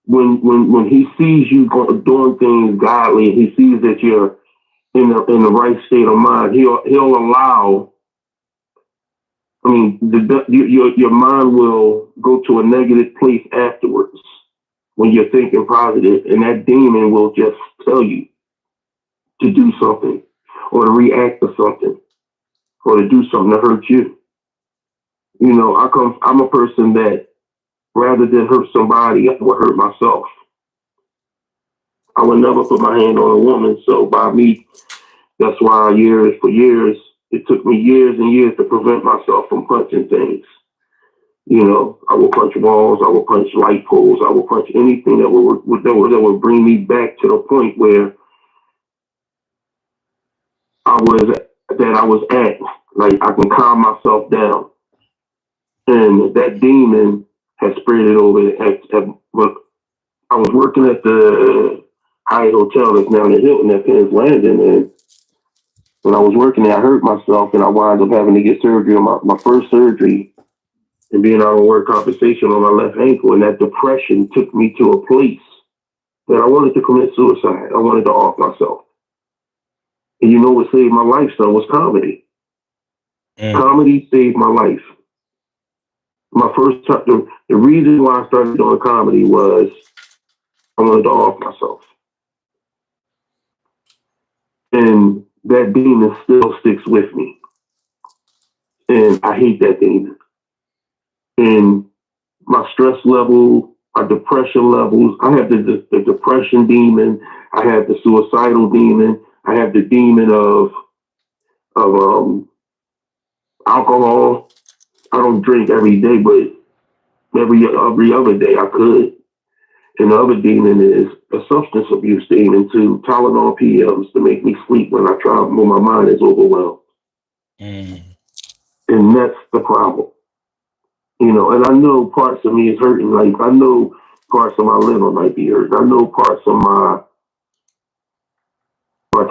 when he sees you doing things godly, and he sees that in the right state of mind, he'll allow. I mean, your mind will go to a negative place afterwards when you're thinking positive, and that demon will just tell you to do something or to react to something or to do something to hurt you. You know, I'm a person that rather than hurt somebody, I would hurt myself. I would never put my hand on a woman. So by me, that's why years, it took me years and years to prevent myself from punching things. You know, I will punch walls, I will punch light poles, I will punch anything that would bring me back to the point where I was at. Like I can calm myself down. And that demon has spread it over but I was working at the Hyatt Hotel that's now in the Hilton at Penn's Landing, and when I was working there, I hurt myself and I wound up having to get surgery on my first surgery and being out on work compensation on my left ankle. And that depression took me to a place that I wanted to commit suicide. I wanted to off myself. And you know what saved my life, son, was comedy. Comedy saved my life. My first time, the reason why I started doing comedy was I wanted to off myself. And that demon still sticks with me. And I hate that demon. And my stress level, my depression levels, I have the depression demon, I have the suicidal demon, I have the demon of alcohol. I don't drink every day, but every other day I could. And the other demon is a substance abuse demon too, Tylenol PMs to make me sleep when my mind is overwhelmed. And that's the problem. You know, and I know parts of me is hurting. Like I know parts of my liver might be hurting. I know parts of my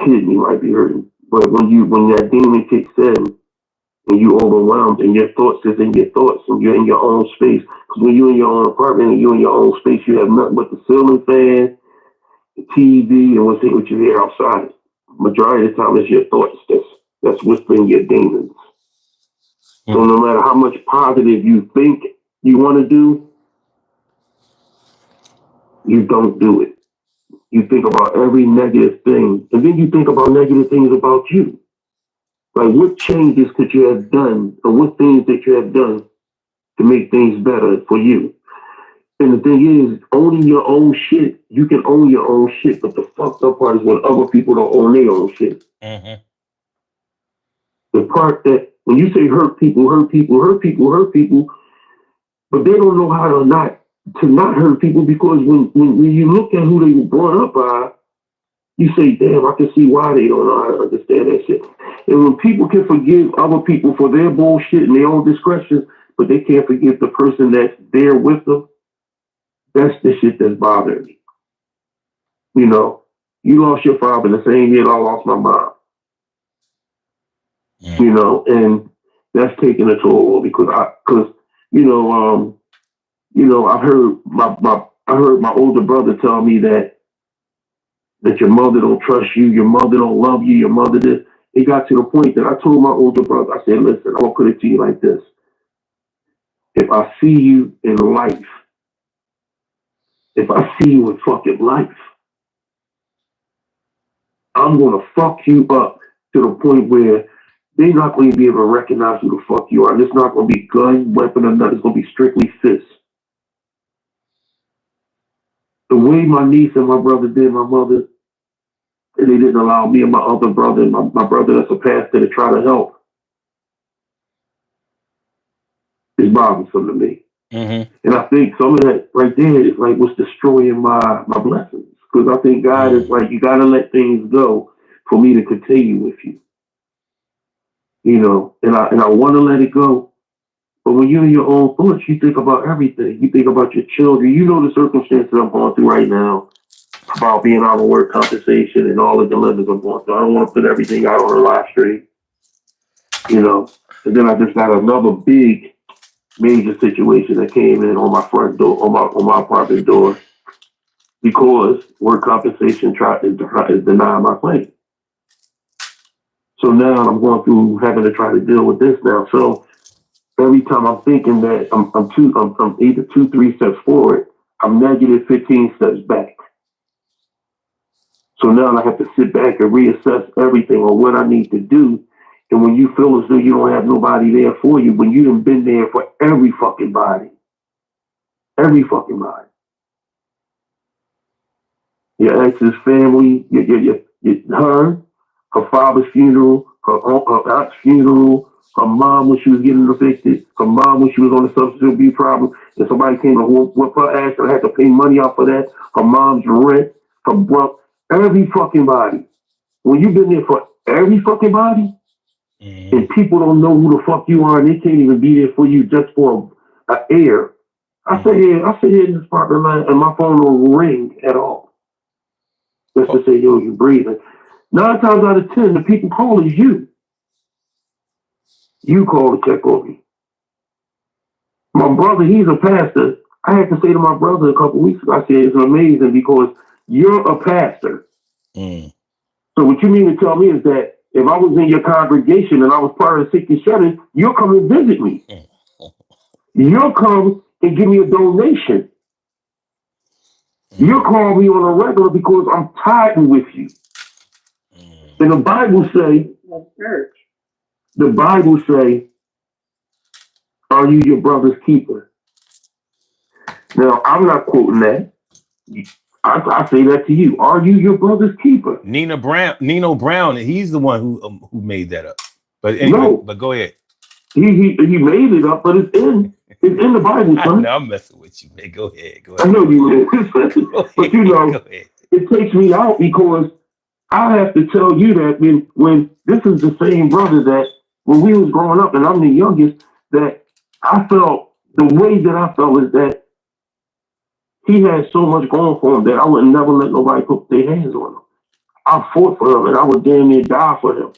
kidney might be hurting. But when that demon kicks in and you overwhelmed and your thoughts is in your thoughts and you're in your own space. Because when you're in your own apartment and you're in your own space, you have nothing but the ceiling fan, the TV, and what you hear outside. Majority of the time, it's your thoughts that's whispering your demons. So no matter how much positive you think you want to do, you don't do it. You think about every negative thing, and then you think about negative things about you. Like what changes could you have done, or what things that you have done to make things better for you? And the thing is, owning your own shit, you can own your own shit, but the fucked up part is when other people don't own their own shit. Mm-hmm. The part that when you say hurt people, but they don't know how to not hurt people, because when you look at who they were brought up by, you say, damn, I can see why they don't know how to understand that shit. And when people can forgive other people for their bullshit and their own discretion, but they can't forgive the person that's there with them, that's the shit that's bothering me. You know, you lost your father the same year I lost my mom. Yeah. You know, and that's taking a toll because I heard my older brother tell me that your mother don't trust you, your mother don't love you, your mother this. It got to the point that I told my older brother, I said, listen, I'm gonna put it to you like this. If I see you in life, if I see you in fucking life, I'm gonna fuck you up to the point where they're not going to be able to recognize who the fuck you are. And it's not going to be gun, weapon, or nothing. It's going to be strictly fists. The way my niece and my brother did my mother, and they didn't allow me and my other brother, and my brother that's a pastor, to try to help, is bothersome to me. Mm-hmm. And I think some of that right there is like what's destroying my blessings. Because I think God is like, you got to let things go for me to continue with you. You know, and I want to let it go. But when you're in your own thoughts, you think about everything. You think about your children. You know the circumstances I'm going through right now about being out of work compensation and all the dilemmas I'm going through. I don't want to put everything out on a live stream. You know, and then I just got another big, major situation that came in on my front door, on my apartment door, because work compensation is denying my claim. So now I'm going through having to try to deal with this now. So every time I'm thinking that I'm either 2, 3 steps forward, I'm negative 15 steps back. So now I have to sit back and reassess everything on what I need to do. And when you feel as though you don't have nobody there for you, when you have been there for every fucking body, your ex's family, her father's funeral, her aunt's funeral, her mom when she was getting evicted, her mom when she was on a substance abuse problem, and somebody came and whooped her ass and I had to pay money out for that, her mom's rent, her brother, every fucking body. When you've been there for every fucking body, and people don't know who the fuck you are and they can't even be there for you just for an air. I sit here in this parking lot and my phone don't ring at all. Just to say, yo, you're breathing. 9 times out of 10, the people calling you. You call to check on me. My brother, he's a pastor. I had to say to my brother a couple weeks ago, I said, it's amazing because you're a pastor. So what you mean to tell me is that if I was in your congregation and I was part of the 67, you'll come and visit me. You'll come and give me a donation. You'll call me on a regular because I'm tithing with you. And the Bible say, are you your brother's keeper? Now, I'm not quoting that. I say that to you. Are you your brother's keeper?
Nino Brown, he's the one who made that up. But anyway, no. But go ahead.
He made it up, but it's in the Bible, son.
No, I'm messing with you, man. Go ahead.
I know you is. But you know, it takes me out because I have to tell you that when this is the same brother that when we was growing up and I'm the youngest, that I felt the way that I felt is that he had so much going for him that I would never let nobody put their hands on him. I fought for him and I would damn near die for him.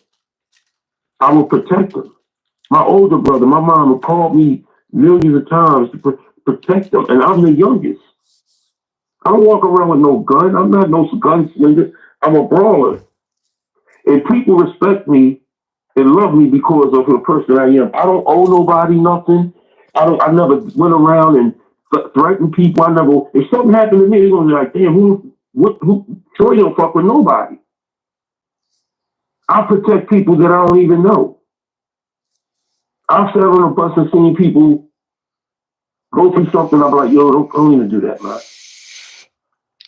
I would protect him. My older brother, my mom would call me millions of times to protect him, and I'm the youngest. I don't walk around with no gun. I'm not no gunslinger. I'm a brawler. And people respect me and love me because of the person I am. I don't owe nobody nothing. I never went around and threatened people. If something happened to me, they're gonna be like, damn, who sure you don't fuck with nobody. I protect people that I don't even know. I've sat on a bus and seen people go through something. I'm like, yo, don't even do that, man.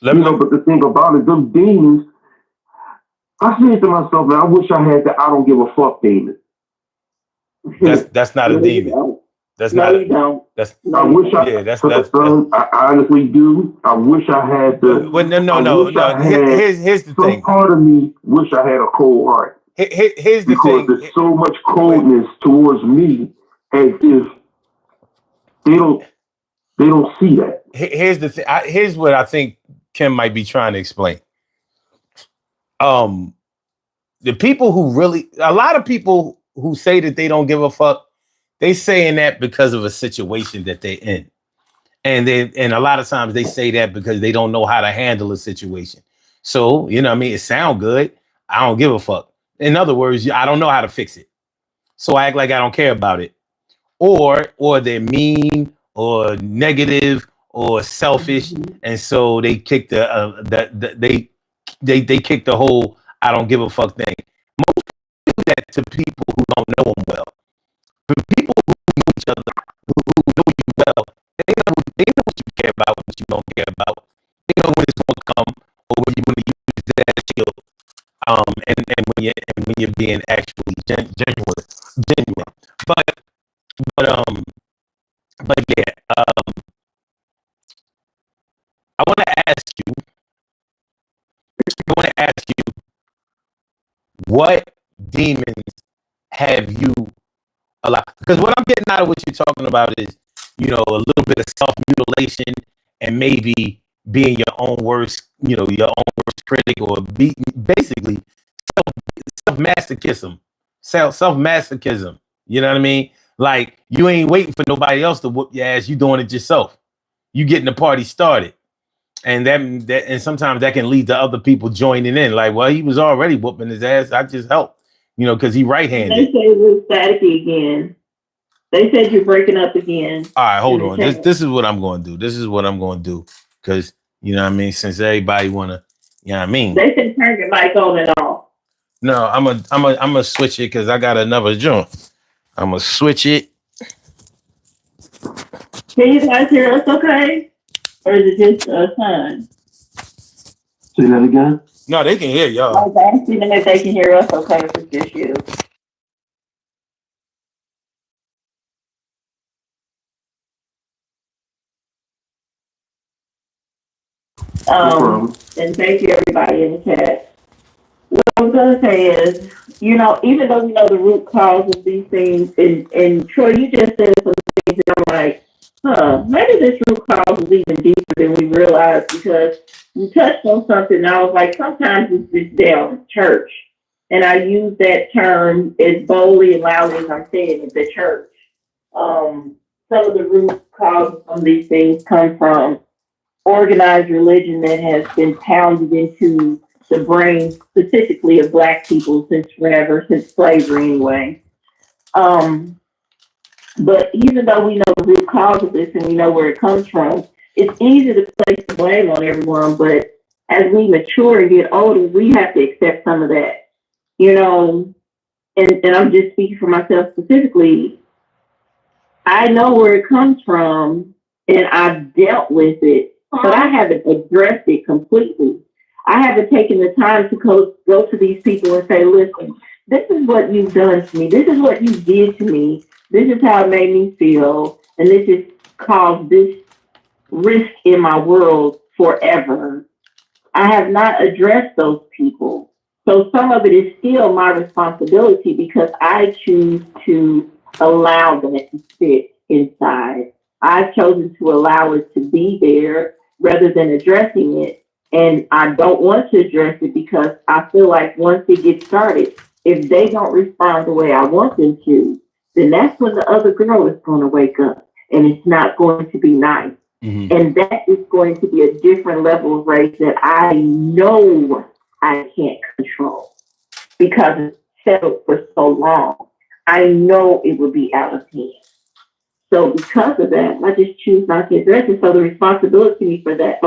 But the thing about it, them demons, I say to myself, man, I wish I had that I don't give a fuck demon.
That's not a demon. That's not a, that's
I wish I I honestly do. I wish I had the
Here's the thing.
Part of me wish I had a cold heart.
Here's the thing.
Because there's so much coldness towards me as if they don't see that.
Here's the thing. Here's what I think Kim might be trying to explain. The people a lot of people who say that they don't give a fuck, they saying that because of a situation that they're in. And a lot of times they say that because they don't know how to handle a situation. So, you know what I mean? It sounds good. I don't give a fuck. In other words, I don't know how to fix it. So I act like I don't care about it. Or they're mean or negative or selfish. And so they kick they kick the whole I don't give a fuck thing. Most people do that to people who don't know them well. For people who know each other, who know you well, they know what you care about, what you don't care about. They know when it's going to come or when you want to use that shield. And when you're being actually genuine. But yeah, I want to ask you, what demons have you allowed? Because what I'm getting out of what you're talking about is, a little bit of self-mutilation and maybe being your own worst critic, or basically self-masochism. Self-masochism. You know what I mean? Like, you ain't waiting for nobody else to whoop your ass. You doing it yourself. You getting the party started. And and sometimes that can lead to other people joining in. Like, well, he was already whooping his ass. I just helped. You know, because he right-handed.
They said it was staticky again. They said you're breaking up again.
All right, hold on. This is what I'm going to do. This is what I'm going to do. Because, you know what I mean? Since everybody want to, you know what I mean?
They said turn your mic on and off.
No, I'm a switch it because I got another joint. I'm going to switch it.
Can you guys hear us okay? Or is it just a sign?
Say that again?
No, they can hear y'all.
I was asking them if they can hear us okay, if it's just you. And thank you everybody in the chat. What I was gonna say is, you know, even though we know the root cause of these things, and Troy, you just said some things that I'm like, maybe this root cause is even deeper than we realize, because you touched on something and I was like, sometimes it's just down church. And I use that term as boldly and loudly as I'm saying it, the church. Some of the root causes of these things come from organized religion that has been pounded into the brain, specifically of Black people, since forever, since slavery anyway. But even though we know the root cause of this and we know where it comes from, it's easy to place the blame on everyone. But as we mature and get older, we have to accept some of that, you know. And I'm just speaking for myself specifically. I know where it comes from, and I've dealt with it, but I haven't addressed it completely. I haven't taken the time to go to these people and say, listen, this is what you've done to me. This is what you did to me. This is how it made me feel. And this has caused this risk in my world forever. I have not addressed those people. So some of it is still my responsibility because I choose to allow that to sit inside. I've chosen to allow it to be there rather than addressing it. And I don't want to address it because I feel like once it gets started, if they don't respond the way I want them to, then that's when the other girl is going to wake up and it's not going to be nice. Mm-hmm. And that is going to be a different level of rage that I know I can't control because it's settled for so long. I know it will be out of hand. So because of that, I just choose not to address it. So the responsibility for that,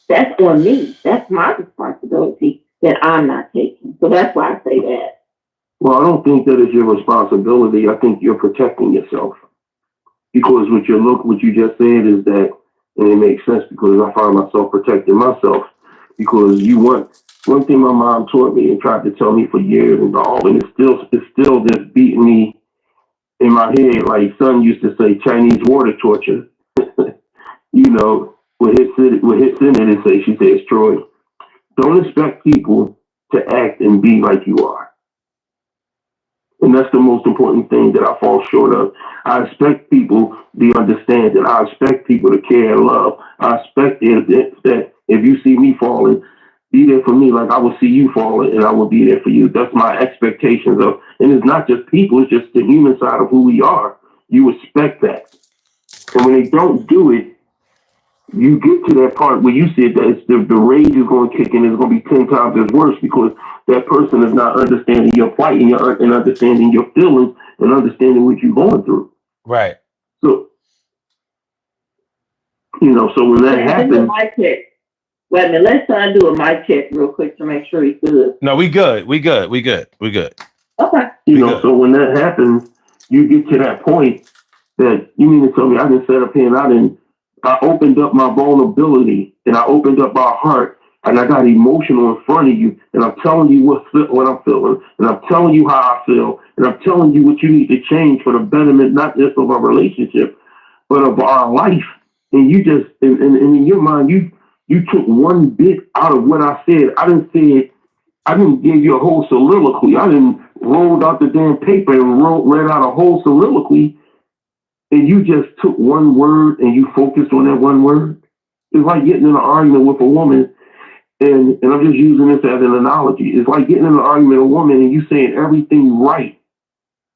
that's on me. That's my responsibility that I'm not taking. So that's why I say that.
Well, I don't think that is your responsibility. I think you're protecting yourself. Because what you just said is that, and it makes sense because I find myself protecting myself. Because one thing my mom taught me and tried to tell me for years and all, and it's still just beating me in my head, like son used to say, Chinese water torture. You know, with hits in it and say, she says, Troy, don't expect people to act and be like you are. And that's the most important thing that I fall short of. I expect people to be understanding. I expect people to care and love. I expect that if you see me falling, be there for me like I will see you falling and I will be there for you. That's my expectations of, and it's not just people, it's just the human side of who we are. You expect that. And when they don't do it, you get to that part where you said that the rage is going to kick in. It's going to be 10 times as worse because that person is not understanding your plight and understanding your feelings and understanding what you're going through.
Right.
So, you know, so when that happens.
Wait a minute, let's do a mic check real quick to make sure he's good.
No, we good.
Okay.
You know, so when that happens, you get to that point that you mean to tell me I didn't set up here and I opened up my vulnerability and I opened up my heart and I got emotional in front of you and I'm telling you what I'm feeling and I'm telling you how I feel and I'm telling you what you need to change for the betterment, not just of our relationship, but of our life. And you just, and in your mind, you took one bit out of what I said. I didn't give you a whole soliloquy. I didn't roll out the damn paper and read out a whole soliloquy. And you just took one word and you focused on that one word. It's like getting in an argument with a woman, and I'm just using this as an analogy. It's like getting in an argument with a woman and you saying everything right.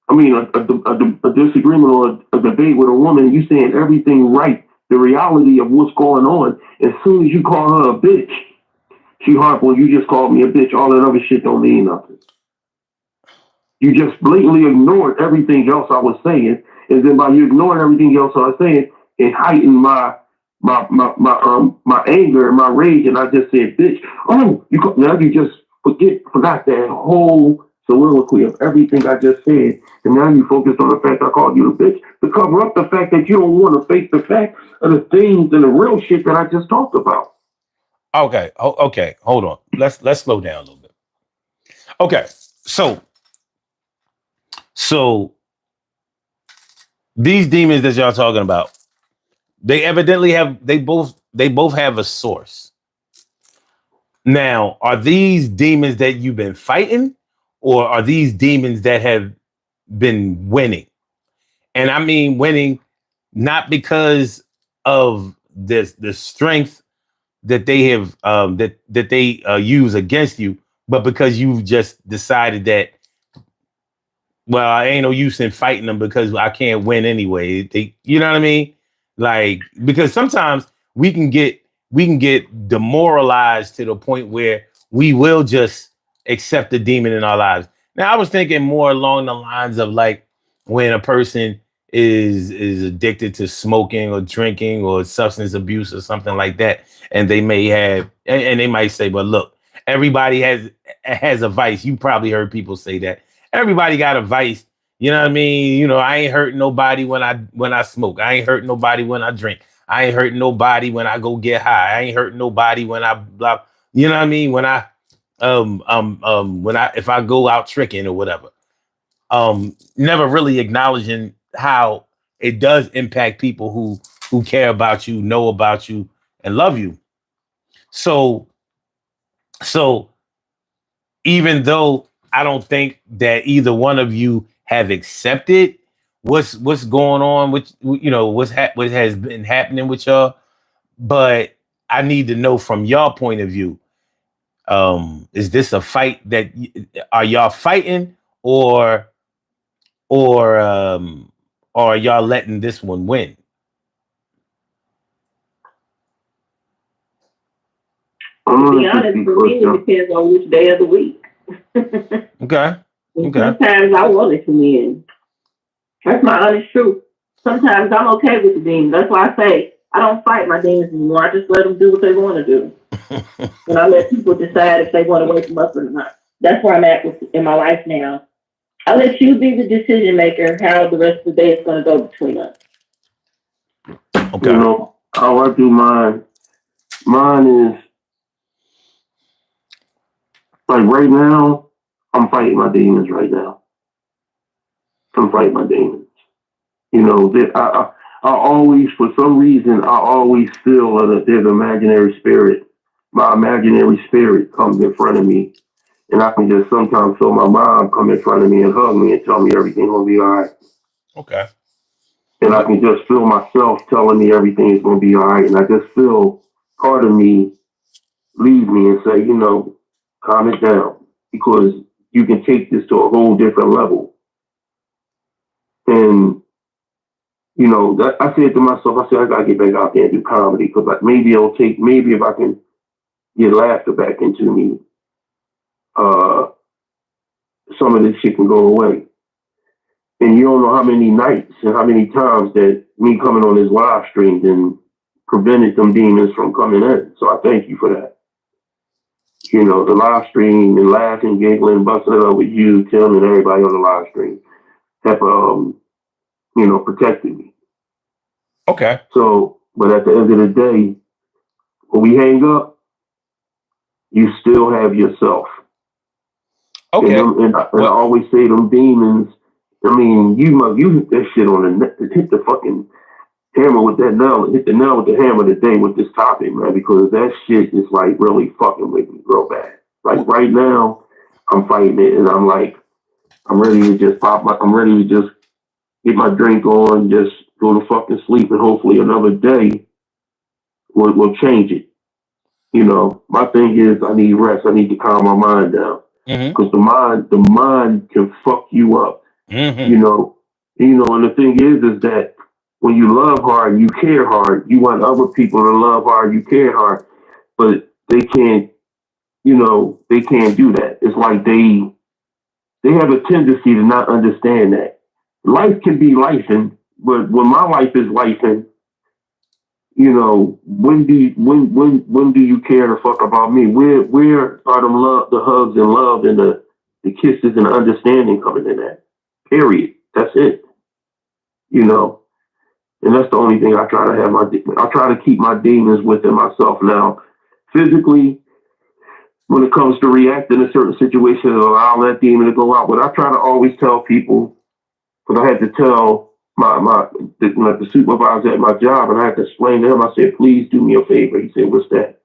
I mean, a disagreement or a debate with a woman, you saying everything right, the reality of what's going on. As soon as you call her a bitch, she harp, well, you just called me a bitch. All that other shit don't mean nothing. You just blatantly ignored everything else I was saying, and then by you ignoring everything else I was saying, it heightened my anger and my rage, and I just said, "Bitch, oh, now you just forgot that whole soliloquy of everything I just said, and now you focused on the fact I called you a bitch to cover up the fact that you don't want to face the fact of the things and the real shit that I just talked about."
Okay. Okay. Hold on. Let's slow down a little bit. Okay. So these demons that y'all talking about, they evidently they both have a source. Now, are these demons that you've been fighting, or are these demons that have been winning? And I mean winning not because of the strength that they have that they use against you, but because you've just decided that, well, I ain't no use in fighting them because I can't win anyway. You know what I mean? Like, because sometimes we can get demoralized to the point where we will just accept the demon in our lives. Now, I was thinking more along the lines of like when a person is addicted to smoking or drinking or substance abuse or something like that, and they may have and they might say, "But look, everybody has a vice." You probably heard people say that everybody got a vice. You know what I mean? I ain't hurting nobody when I smoke. I ain't hurting nobody when I drink. I ain't hurting nobody when I go get high. I ain't hurting nobody when I blah. You know what I mean? When I if I go out tricking or whatever. Never really acknowledging how it does impact people who care about you, know about you, and love you. So so even though I don't think that either one of you have accepted what's going on with what has been happening with y'all, but I need to know from your point of view. Is this a fight that are y'all fighting, or or um, or are y'all letting this one win?
I'm
To be
gonna just
honest,
be
for me,
first,
it depends on which day of the week.
Okay,
And
okay,
sometimes I want it to win. That's my honest truth. Sometimes I'm okay with the demons. That's why I say I don't fight my demons anymore. I just let them do what they want to do. And I let people decide if they want to wake them up or not. That's where I'm at in my life now. I let you be the decision maker how the rest of the day is going to go between us.
you
okay,
know how I do mine. Mine is like right now. I'm fighting my demons right now. I'm fighting my demons. That I always, for some reason, I always feel that there's an imaginary spirit. My imaginary spirit comes in front of me, and I can just sometimes feel my mom come in front of me and hug me and tell me everything gonna be all right.
okay.
And I
What?
can just feel myself telling me everything is gonna be all right, and I just feel part of me leave me and say, calm it down because you can take this to a whole different level. And that I said to myself, I said I gotta get back out there and do comedy because like maybe if I can get laughter back into me, uh, some of this shit can go away. And you don't know how many nights and how many times that me coming on this live stream then prevented them demons from coming in. So I thank you for that. The live stream and laughing, giggling, busting it up with you, Tim, and everybody on the live stream have protected me.
Okay,
So, but at the end of the day, when we hang up, you still have yourself. And
okay.
I
What?
always say them demons. I mean, you hit that shit on the hit the fucking hammer with that nail, hit the nail with the hammer today with this topic, man, because that shit is like really fucking with me real bad. Like
what
right now, I'm fighting it, and I'm like, I'm ready to just I'm ready to just get my drink on, just go to fucking sleep, and hopefully another day will change it. My thing is I need rest. I need to calm my mind down
mm-hmm,
because the mind can fuck you up.
mm-hmm.
You know, and the thing is that when you love hard, you care hard. You want other people to love hard, you care hard, but they can't. They can't do that. It's like they have a tendency to not understand that life can be lifing, but when my life is lifing, when do you care to fuck about me? Where are the hugs and love and the kisses and the understanding coming in at? Period. That's it. You know, and that's the only thing I try to have I try to keep my demons within myself now. Physically, when it comes to reacting to certain situations, allow that demon to go out. But I try to always tell people, because I had to tell the supervisor at my job, and I had to explain to him. I said, "Please do me a favor." He said, "What's that?"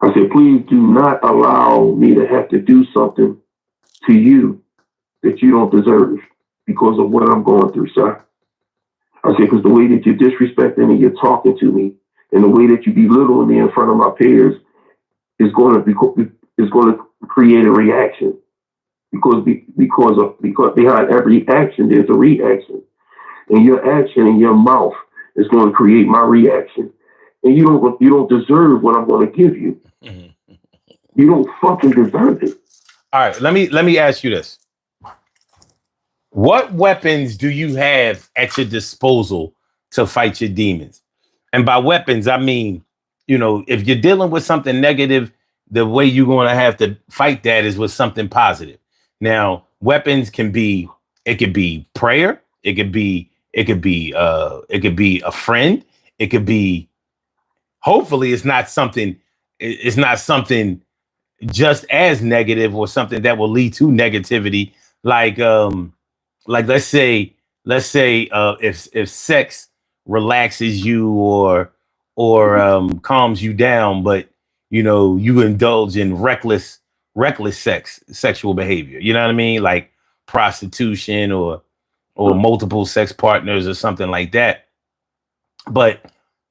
I said, "Please do not allow me to have to do something to you that you don't deserve because of what I'm going through, sir." I said, "Because the way that you're disrespecting and you're talking to me, and the way that you belittle me in front of my peers is going to create a reaction. Because behind every action there's a reaction, and your action in your mouth is going to create my reaction, and you don't deserve what I'm going to give you. You don't fucking deserve it."
All right, let me ask you this: what weapons do you have at your disposal to fight your demons? And by weapons, I mean, if you're dealing with something negative, the way you're going to have to fight that is with something positive. Now, weapons it could be prayer, it could be a friend, it could be, hopefully it's not something just as negative or something that will lead to negativity, like let's say if sex relaxes you or calms you down, but you indulge in reckless sexual behavior. You know what I mean? Like prostitution or multiple sex partners or something like that. But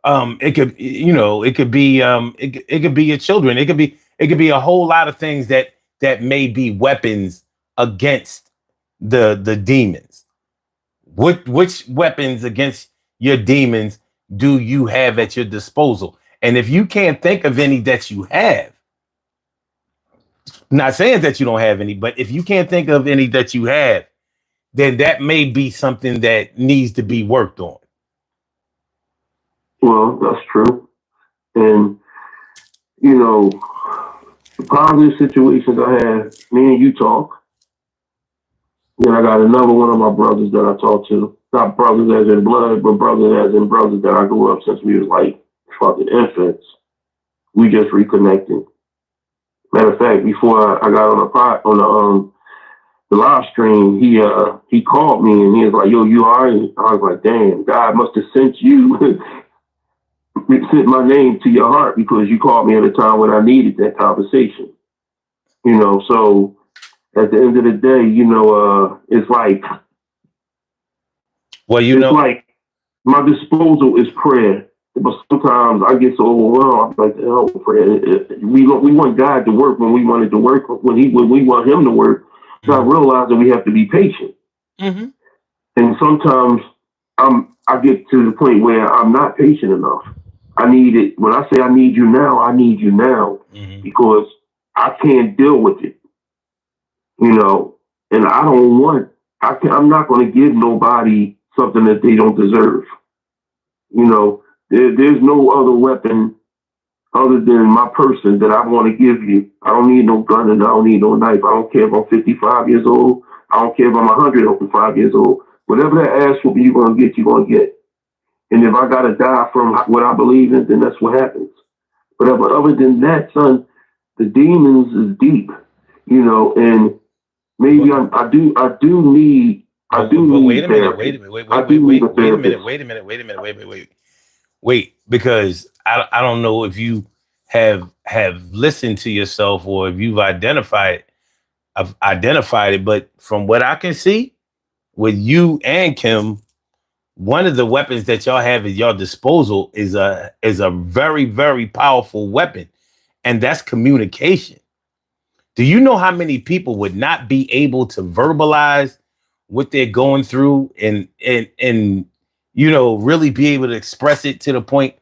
it could be your children. It could be a whole lot of things that may be weapons against the demons. Which weapons against your demons do you have at your disposal? And if you can't think of any that you have, not saying that you don't have any, but if you can't think of any that you have, then that may be something that needs to be worked on.
Well, that's true. And the positive situations I have, me and you talk. Then I got another one of my brothers that I talk to. Not brothers as in blood, but brothers as in brothers that I grew up since we was like fucking infants. We just reconnected. Matter of fact, before I got the live stream, he called me and he was like, "Yo, you alright?" I was like, "Damn, God must have sent you sent my name to your heart because you called me at a time when I needed that conversation." So at the end of the day, it's like it's like my disposal is prayer. But sometimes I get so overwhelmed. I'm like, hell, prayer. We want God to work when we want it to work. When we want Him to work, so I realize that we have to be patient.
Mm-hmm.
And sometimes I get to the point where I'm not patient enough. I need it. When I say I need you now, I need you now because I can't deal with it. And I don't want. I'm not going to give nobody something that they don't deserve. There's no other weapon other than my person that I want to give you. I don't need no gun and I don't need no knife. I don't care if I'm 55 years old. I don't care if I'm 105 years old. Whatever that ass will be, you're going to get. And if I got to die from what I believe in, then that's what happens. But other than that, son, the demons is deep, and maybe I do need
Wait a minute,
therapy.
wait, because I don't know if you have listened to yourself or if you've identified it, but from what I can see with you and Kim, one of the weapons that y'all have at your disposal is a very, very powerful weapon, and that's communication. Do you know how many people would not be able to verbalize what they're going through and really be able to express it to the point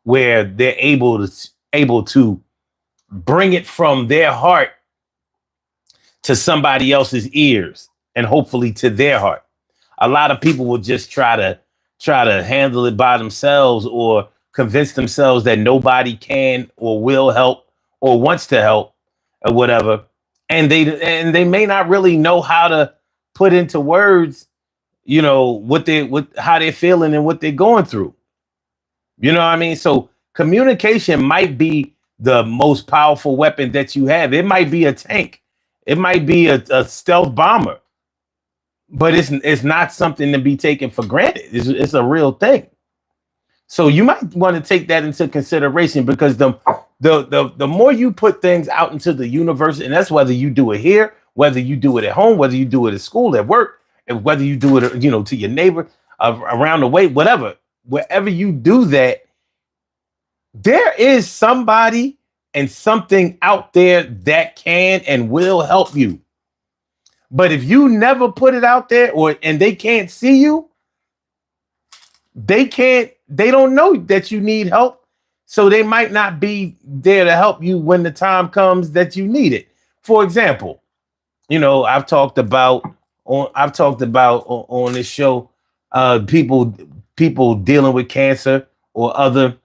where they're able to bring it from their heart to somebody else's ears and hopefully to their heart. A lot of people will just try to handle it by themselves or convince themselves that nobody can or will help or wants to help or whatever. And they may not really know how to put into words, what how they're feeling and what they're going through. You know what I mean? So communication might be the most powerful weapon that you have. It might be a tank. It might be a stealth bomber, but it's not something to be taken for granted. It's a real thing. So you might want to take that into consideration because the more you put things out into the universe, and that's whether you do it here, whether you do it at home, whether you do it at school, at work, and whether you do it, to your neighbor around the way, whatever, wherever you do that, there is somebody and something out there that can and will help you. But if you never put it out there and they can't see you, they don't know that you need help. So they might not be there to help you when the time comes that you need it. For example, I've talked about on this show, people dealing with cancer or other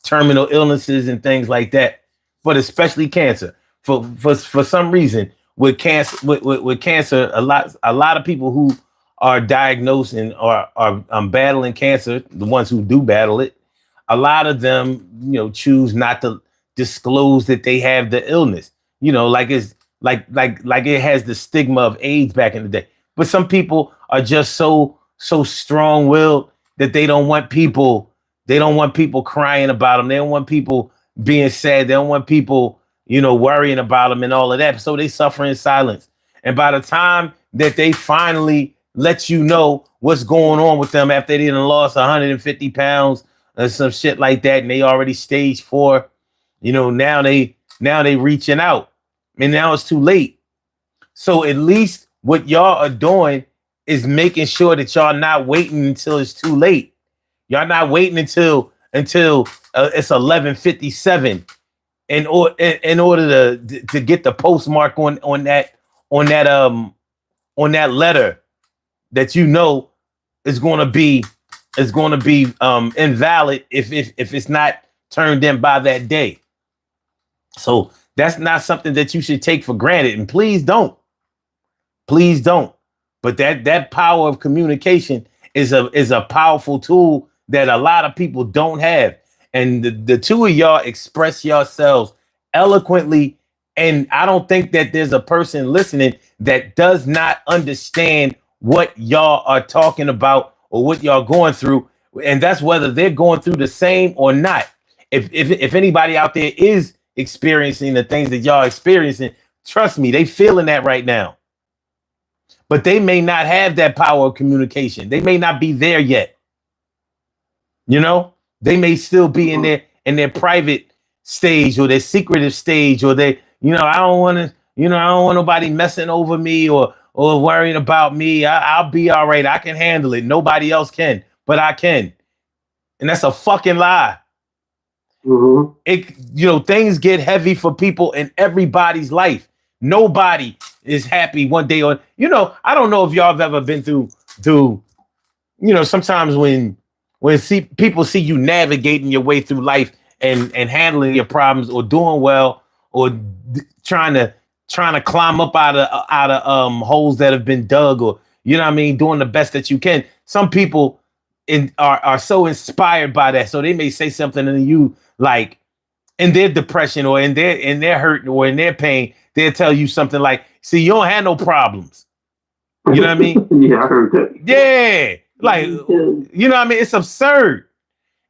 terminal illnesses and things like that, but especially cancer. For some reason, with cancer, a lot of people who are diagnosed and are battling cancer, the ones who do battle it, a lot of them, choose not to disclose that they have the illness. Like it's like it has the stigma of AIDS back in the day. But some people are just so strong-willed that they don't want people crying about them. They don't want people being sad. They don't want people, worrying about them and all of that. So they suffer in silence. And by the time that they finally let you know what's going on with them after they done lost 150 pounds or some shit like that, and they already stage 4, now they reaching out, and now it's too late. So at least what y'all are doing is making sure that y'all not waiting until it's too late. Y'all not waiting until it's 11:57 in order to get the postmark on that letter that is going to be invalid if it's not turned in by that day. So that's not something that you should take for granted, and please don't. But that power of communication is a powerful tool that a lot of people don't have. And the two of y'all express yourselves eloquently. And I don't think that there's a person listening that does not understand what y'all are talking about or what y'all going through. And that's whether they're going through the same or not. If anybody out there is experiencing the things that y'all experiencing, trust me, they feeling that right now. But they may not have that power of communication. They may not be there yet. They may still be in their private stage or their secretive stage, or I don't want nobody messing over me or worrying about me. I'll be all right. I can handle it. Nobody else can, but I can. And that's a fucking lie. Mm-hmm. Things get heavy for people in everybody's life. Nobody is happy one day or, I don't know if y'all have ever been through, sometimes when people see you navigating your way through life and handling your problems or doing well or trying to climb up out of holes that have been dug, or, doing the best that you can. Some people are so inspired by that. So they may say something to you like in their depression or in their hurt or in their pain, they'll tell you something like, see, you don't have no problems. You know what I mean?
Yeah, I heard that.
Yeah. Like, it's absurd.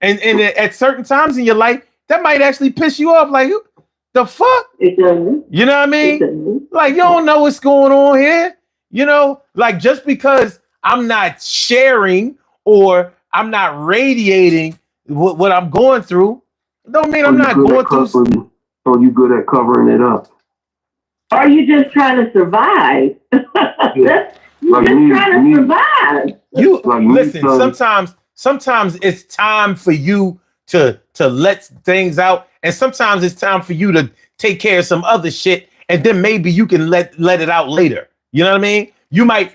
And at certain times in your life, that might actually piss you off. Like, the fuck?
It doesn't.
You know what I mean? Like, you don't know what's going on here. Like, just because I'm not sharing or I'm not radiating what I'm going through, don't mean I'm not going through.
So you good at covering it up?
Are you just trying to survive?
Yeah.
You're just trying to survive.
Listen, sometimes it's time for you to let things out, and sometimes it's time for you take care of some other shit, and then maybe you can let it out later. You know what I mean? You might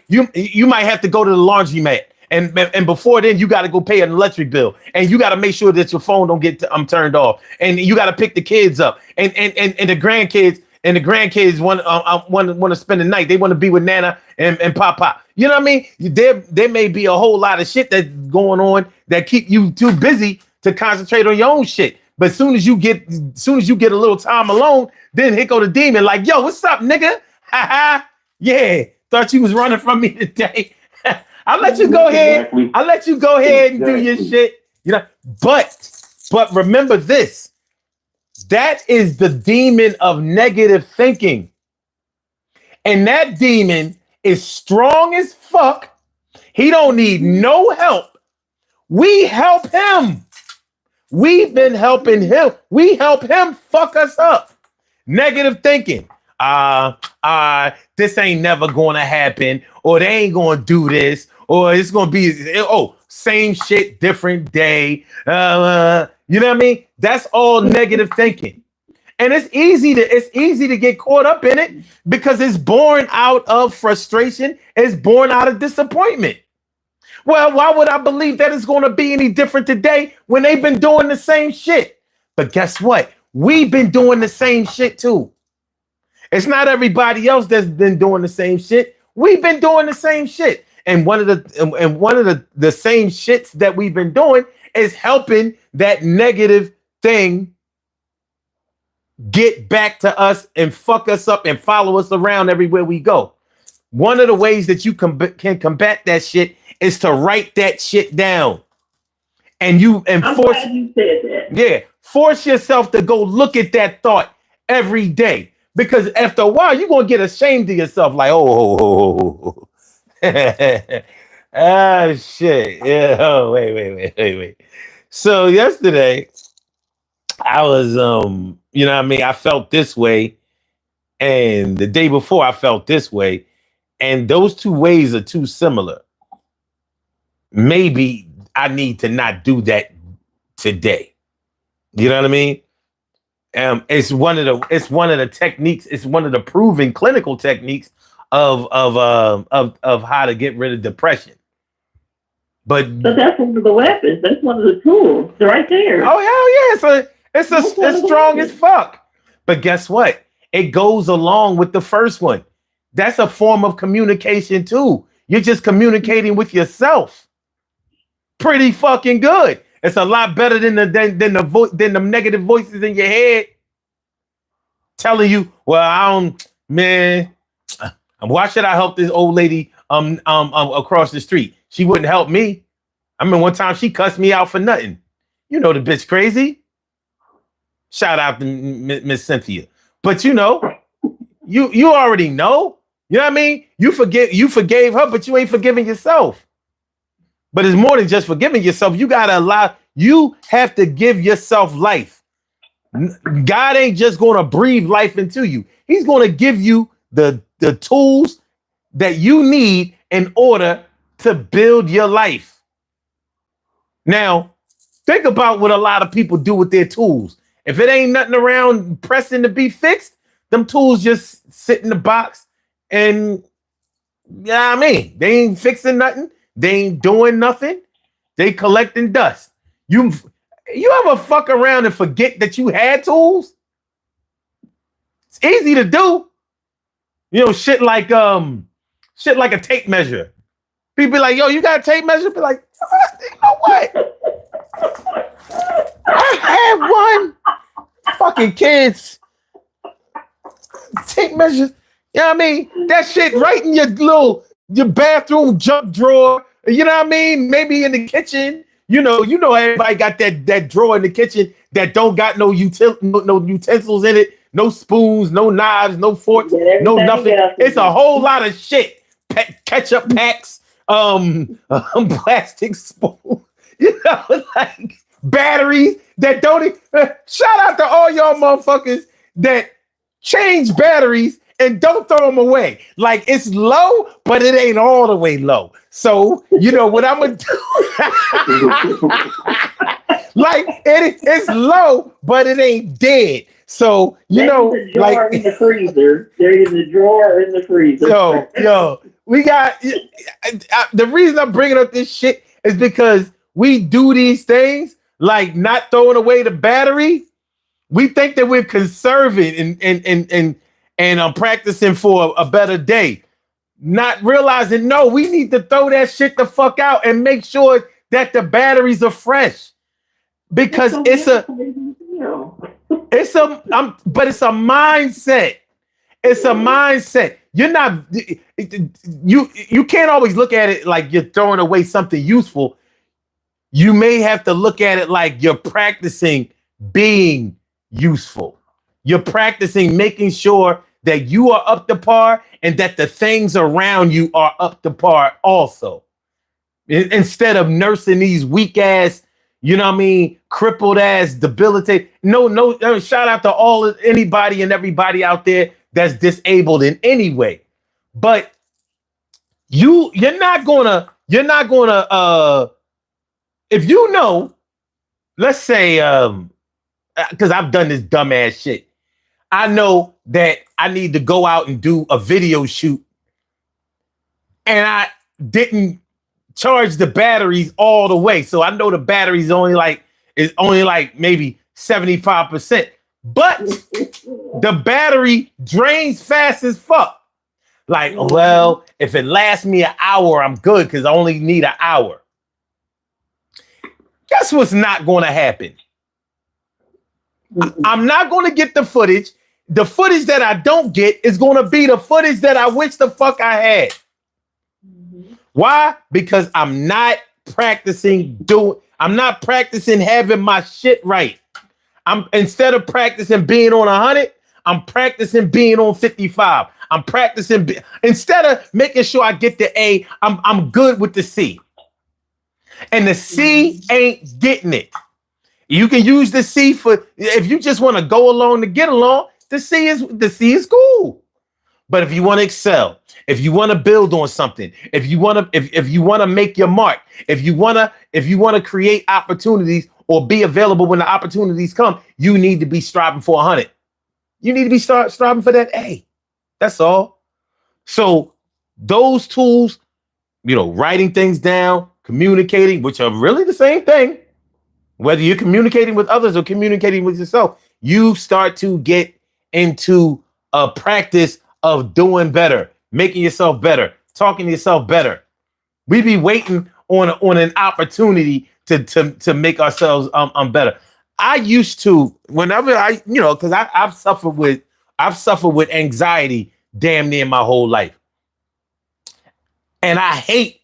have to go to the laundromat, and before then you got to go pay an electric bill, and you got to make sure that your phone don't get turned off, and you got to pick the kids up, and the grandkids. And the grandkids want to spend the night. They want to be with Nana and Papa. You know what I mean? There may be a whole lot of shit that's going on that keep you too busy to concentrate on your own shit. But soon as you get a little time alone, then here go the demon. Like, yo, what's up, nigga? Ha ha. Yeah, thought you was running from me today. I'll let you go ahead. I'll let you go ahead and do your shit. You know, but remember this. That is the demon of negative thinking. And that demon is strong as fuck. He don't need no help. We help him. We've been helping him. We help him fuck us up. Negative thinking. This ain't never gonna happen, or they ain't gonna do this, or it's gonna be same shit, different day. You know what I mean? That's all negative thinking. And it's easy to get caught up in it because it's born out of frustration. It's born out of disappointment. Well, why would I believe that it's going to be any different today when they've been doing the same shit? But guess what? We've been doing the same shit too. It's not everybody else that's been doing the same shit. We've been doing the same shit. And one of the same shits that we've been doing is helping that negative thing get back to us and fuck us up and follow us around everywhere we go. One of the ways that you can combat that shit is to write that shit down. And
I'm
force
glad you said that.
Yeah, force yourself to go look at that thought every day. Because after a while, you're gonna get ashamed of yourself, like, oh. Ah, shit. Yeah. Oh, wait. So yesterday, I was, you know what I mean? I felt this way. And the day before, I felt this way. And those two ways are too similar. Maybe I need to not do that today. You know what I mean? It's one of the techniques. It's one of the proven clinical techniques of how to get rid of depression. But
that's one of the weapons. That's one of the tools. They're right there.
Oh hell yeah! It's strong as fuck. But guess what? It goes along with the first one. That's a form of communication too. You're just communicating with yourself. Pretty fucking good. It's a lot better than the negative voices in your head telling you, well, why should I help this old lady across the street? She wouldn't help me. I mean, one time she cussed me out for nothing. You know the bitch crazy. Shout out to Miss Cynthia. But you know, you already know. You know what I mean? You forgave her, but you ain't forgiving yourself. But it's more than just forgiving yourself. You have to give yourself life. God ain't just going to breathe life into you. He's going to give you the tools that you need in order to build your life. Now, think about what a lot of people do with their tools. If it ain't nothing around pressing to be fixed, them tools just sit in the box and, yeah, I mean, they ain't fixing nothing. They ain't doing nothing. They collecting dust. You ever fuck around and forget that you had tools? It's easy to do. You know, shit like a tape measure. People be like, yo, you got a tape measure? Be like, you know what? I had one. Fucking kids. Tape measure. You know what I mean? That shit right in your bathroom junk drawer. You know what I mean? Maybe in the kitchen. You know, everybody got that drawer in the kitchen that don't got no utensils in it, no spoons, no knives, no forks, no nothing. It's a whole lot of shit. Ketchup packs, plastic spoons, you know, like batteries that don't even, shout out to all y'all motherfuckers that change batteries and don't throw them away. Like, it's low, but it ain't all the way low. So, you know what I'm going to do? Like, it's low, but it ain't dead. So you
There is
know,
a
like
jar in the freezer. There is a drawer in the freezer.
yo, we got the reason I'm bringing up this shit is because we do these things like not throwing away the battery. We think that we're conserving and practicing for a better day, not realizing no, we need to throw that shit the fuck out and make sure that the batteries are fresh
That's
because
so
it's a but it's a mindset. It's a mindset. You're not you can't always look at it like you're throwing away something useful. You may have to look at it like you're practicing being useful. You're practicing making sure that you are up to par and that the things around you are up to par also. Instead of nursing these weak ass, you know what I mean, crippled ass, debilitate. No, shout out to anybody and everybody out there that's disabled in any way. But you're not gonna if you know, let's say because I've done this dumbass shit. I know that I need to go out and do a video shoot and I didn't charge the batteries all the way. So I know the battery's only like maybe 75%. But the battery drains fast as fuck. Like, well, if it lasts me an hour, I'm good because I only need an hour. Guess what's not going to happen? I'm not going to get the footage. The footage that I don't get is going to be the footage that I wish the fuck I had. Why? Because I'm not practicing having my shit right. Instead of practicing being on 100, I'm practicing being on 55. I'm practicing instead of making sure I get the A, I'm good with the C. And the C ain't getting it. You can use the C for if you just want to go along to get along. The C is cool. But if you want to excel, if you want to build on something, if you want to make your mark, if you want to create opportunities or be available when the opportunities come, you need to be striving for 100. You need to be striving for that A. That's all. So those tools, writing things down, communicating, which are really the same thing, whether you're communicating with others or communicating with yourself, you start to get into a practice of doing better, making yourself better, talking to yourself better. We be waiting on an opportunity to make ourselves better. I used to, whenever because I've suffered with anxiety damn near my whole life. And I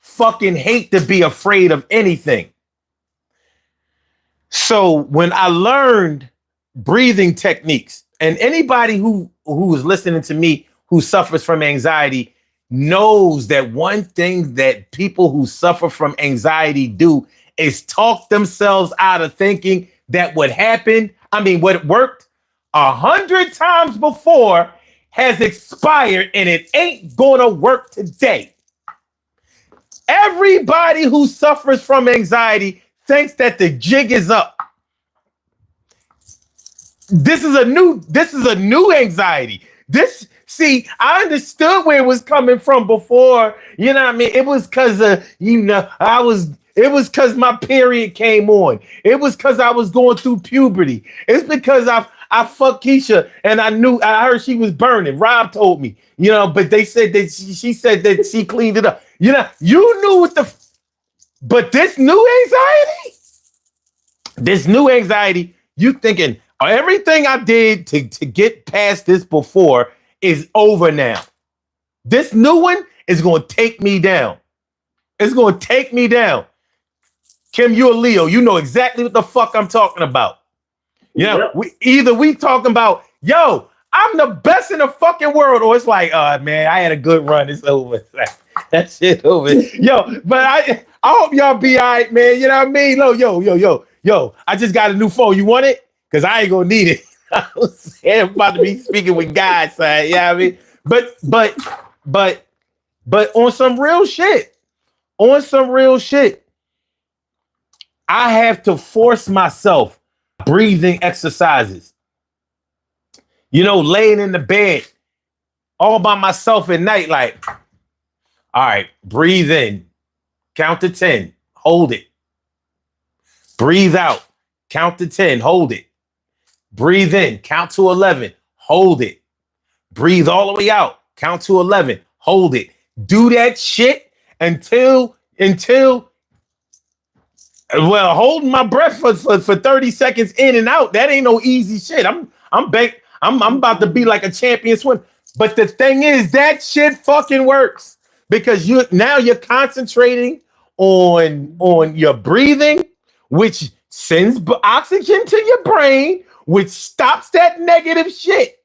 fucking hate to be afraid of anything. So when I learned breathing techniques, and anybody who is listening to me who suffers from anxiety knows that one thing that people who suffer from anxiety do is talk themselves out of thinking that what worked 100 times before has expired and it ain't gonna work today. Everybody who suffers from anxiety thinks that the jig is up. This is a new anxiety. I understood where it was coming from before. You know what I mean? It was because it was because my period came on. It was because I was going through puberty. It's because I fucked Keisha and I heard she was burning. Rob told me, but they said that she said that she cleaned it up. You knew but this new anxiety, you thinking everything I did to get past this before is over now. This new one is going to take me down. It's going to take me down. Kim, you're a Leo. You know exactly what the fuck I'm talking about.
Yep.
We talking about, yo, I'm the best in the fucking world, or it's like, man, I had a good run. It's over. That shit over. Yo, but I hope y'all be all right, man. You know what I mean? Yo, I just got a new phone. You want it? Because I ain't gonna need it. I was about to be speaking with guys, son. Yeah, you know what I mean? But on some real shit, I have to force myself breathing exercises. laying in the bed all by myself at night, like, all right, breathe in, count to 10, hold it. Breathe out, count to 10, hold it. Breathe in, count to 11, hold it. Breathe all the way out, count to 11, hold it. Do that shit until holding my breath for 30 seconds in and out, that ain't no easy shit. I'm about to be like a champion swim. But the thing is, that shit fucking works because you're concentrating on your breathing, which sends oxygen to your brain, which stops that negative shit.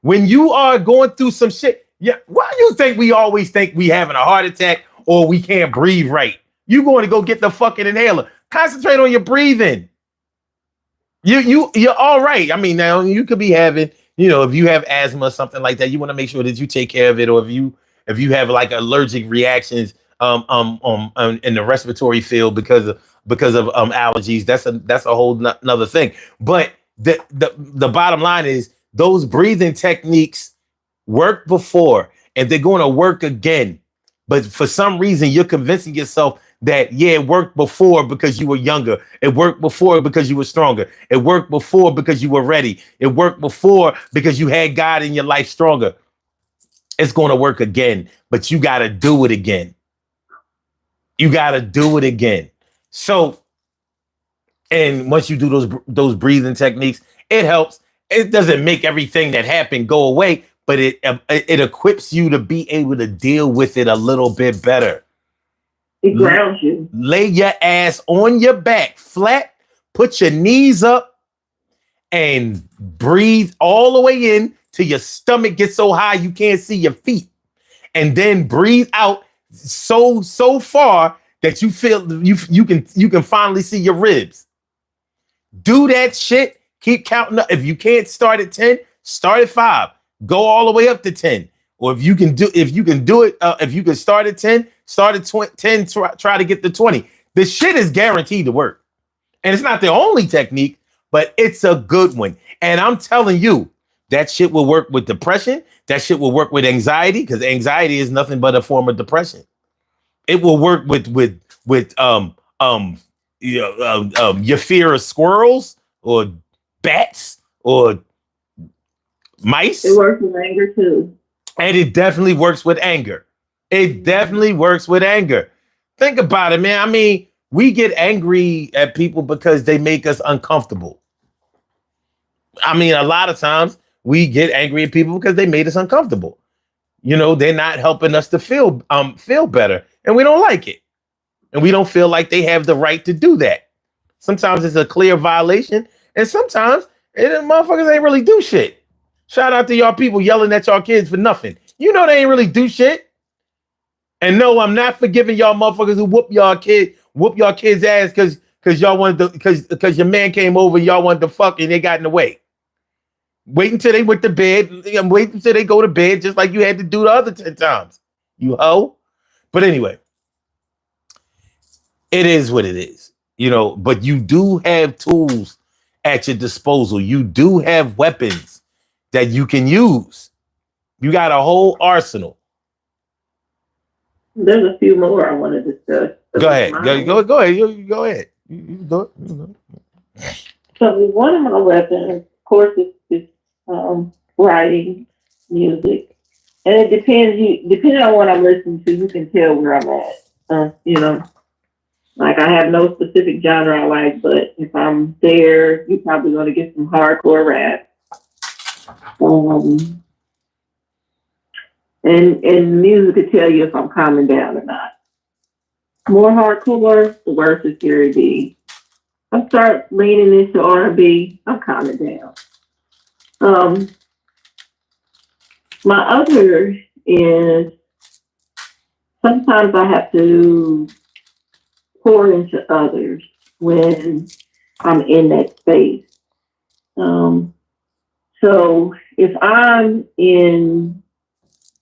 When you are going through some shit, why do you think we always think we having a heart attack or we can't breathe right? You going to go get the fucking inhaler. Concentrate on your breathing. You're all right. I mean, now you could be having, if you have asthma or something like that, you want to make sure that you take care of it. Or if you have like allergic reactions in the respiratory field because of allergies, that's a whole another thing. But the bottom line is those breathing techniques worked before and they're going to work again. But for some reason, you're convincing yourself that, it worked before because you were younger. It worked before because you were stronger. It worked before because you were ready. It worked before because you had God in your life stronger. It's going to work again, but you got to do it again. You got to do it again. So, and once you do those breathing techniques, it helps. It doesn't make everything that happened go away, but it equips you to be able to deal with it a little bit better.
It grounds you.
Lay your ass on your back flat, put your knees up, and breathe all the way in till your stomach gets so high you can't see your feet. And then breathe out so far that you feel you can finally see your ribs. Do that shit. Keep counting up. If you can't start at 10, start at 5. Go all the way up to 10. Or if you can start at 10, start at 10, try to get to 20. This shit is guaranteed to work. And it's not the only technique, but it's a good one. And I'm telling you, that shit will work with depression. That shit will work with anxiety, because anxiety is nothing but a form of depression. It will work with your fear of squirrels or bats or mice.
It works with anger too.
And it definitely works with anger. It definitely works with anger. Think about it, man. I mean, we get angry at people because they make us uncomfortable. I mean, a lot of times we get angry at people because they made us uncomfortable. They're not helping us to feel better, and we don't like it. And we don't feel like they have the right to do that. Sometimes it's a clear violation, and sometimes motherfuckers ain't really do shit. Shout out to y'all people yelling at y'all kids for nothing. They ain't really do shit. And no, I'm not forgiving y'all motherfuckers who whoop y'all kids' ass because y'all wanted to, because your man came over and y'all wanted to fuck and they got in the way. Wait until they went to bed. Wait until they go to bed, just like you had to do the other 10 times. You hoe. But anyway, it is what it is. But you do have tools at your disposal. You do have weapons that you can use. You got a whole arsenal.
There's a few more I want to discuss.
Go ahead. Go ahead. You go ahead. You do it.
So one of my weapons, of course, is writing music, and it depends. Depending on what I'm listening to, you can tell where I'm at. Like I have no specific genre I like, but if I'm there, you're probably going to get some hardcore rap. And music could tell you if I'm calming down or not. More hardcore, the worse it's going to be. I start leaning into R&B, I'm calming down. My other is sometimes I have to pour into others when I'm in that space. So if I'm in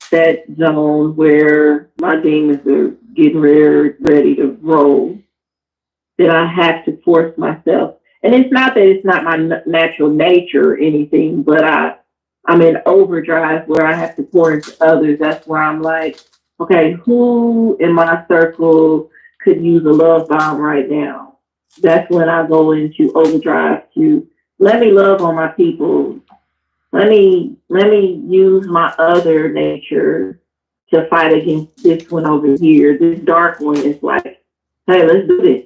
that zone where my demons are getting ready to roll, then I have to force myself. And it's not that it's not my natural nature or anything, but I I'm in overdrive where I have to pour into others. That's where I'm like, okay, who in my circle could use a love bomb right now? That's when I go into overdrive to let me love on my people. Let me use my other nature to fight against this one over here. This dark one is like, hey, let's do this.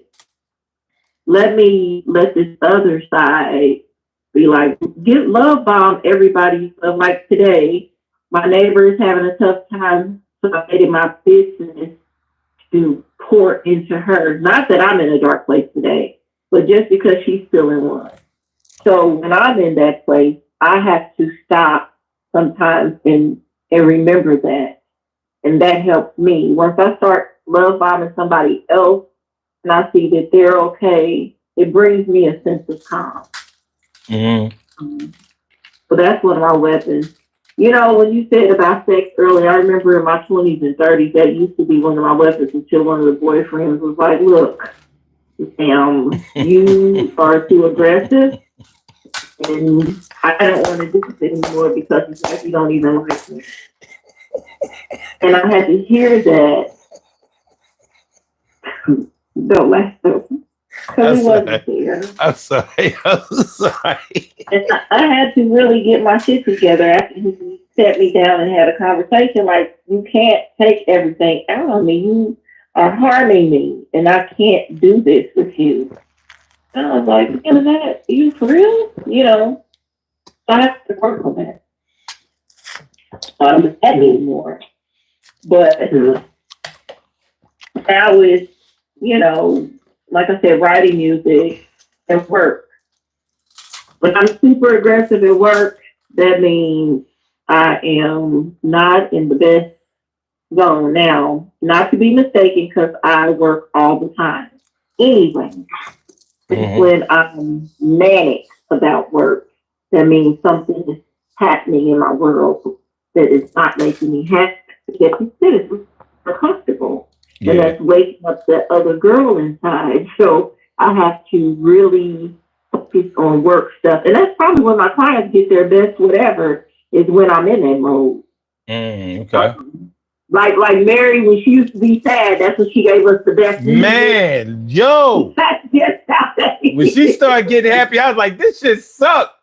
Let this other side be like, get love bomb everybody. So like today, my neighbor is having a tough time, so I made it my business to pour into her. Not that I'm in a dark place today, but just because she's feeling one. So when I'm in that place, I have to stop sometimes and remember that. And that helps me. Once I start love bombing somebody else and I see that they're okay, it brings me a sense of calm.
Mm-hmm.
So that's one of my weapons. You know, when you said about sex earlier, I remember in my 20s and 30s, that used to be one of my weapons until one of the boyfriends was like, look, you are too aggressive and I don't want to do this anymore because it's like you don't even like me. And I had to hear that. Don't laugh though, because it wasn't fair.
I'm sorry. I'm sorry.
And I had to really get my shit together after he sat me down and had a conversation. Like, you can't take everything out on me. You are harming me, and I can't do this with you. And I was like, that, you for real? You know, I have to work on that. I don't that anymore. But now with, you know, like I said, writing music and work. When I'm super aggressive at work, that means I am not in the best zone now. Not to be mistaken, because I work all the time. Anyway, when I'm manic about work, that means something is happening in my world that is not making me happy. Get considered uncomfortable. Yeah. And that's waking up that other girl inside. So I have to really focus on work stuff. And that's probably when my clients get their best whatever is when I'm in that mode.
Okay.
Like Mary, when she used to be sad, that's when she gave us the best music.
Man, yo. When she started getting happy, I was like, this shit suck.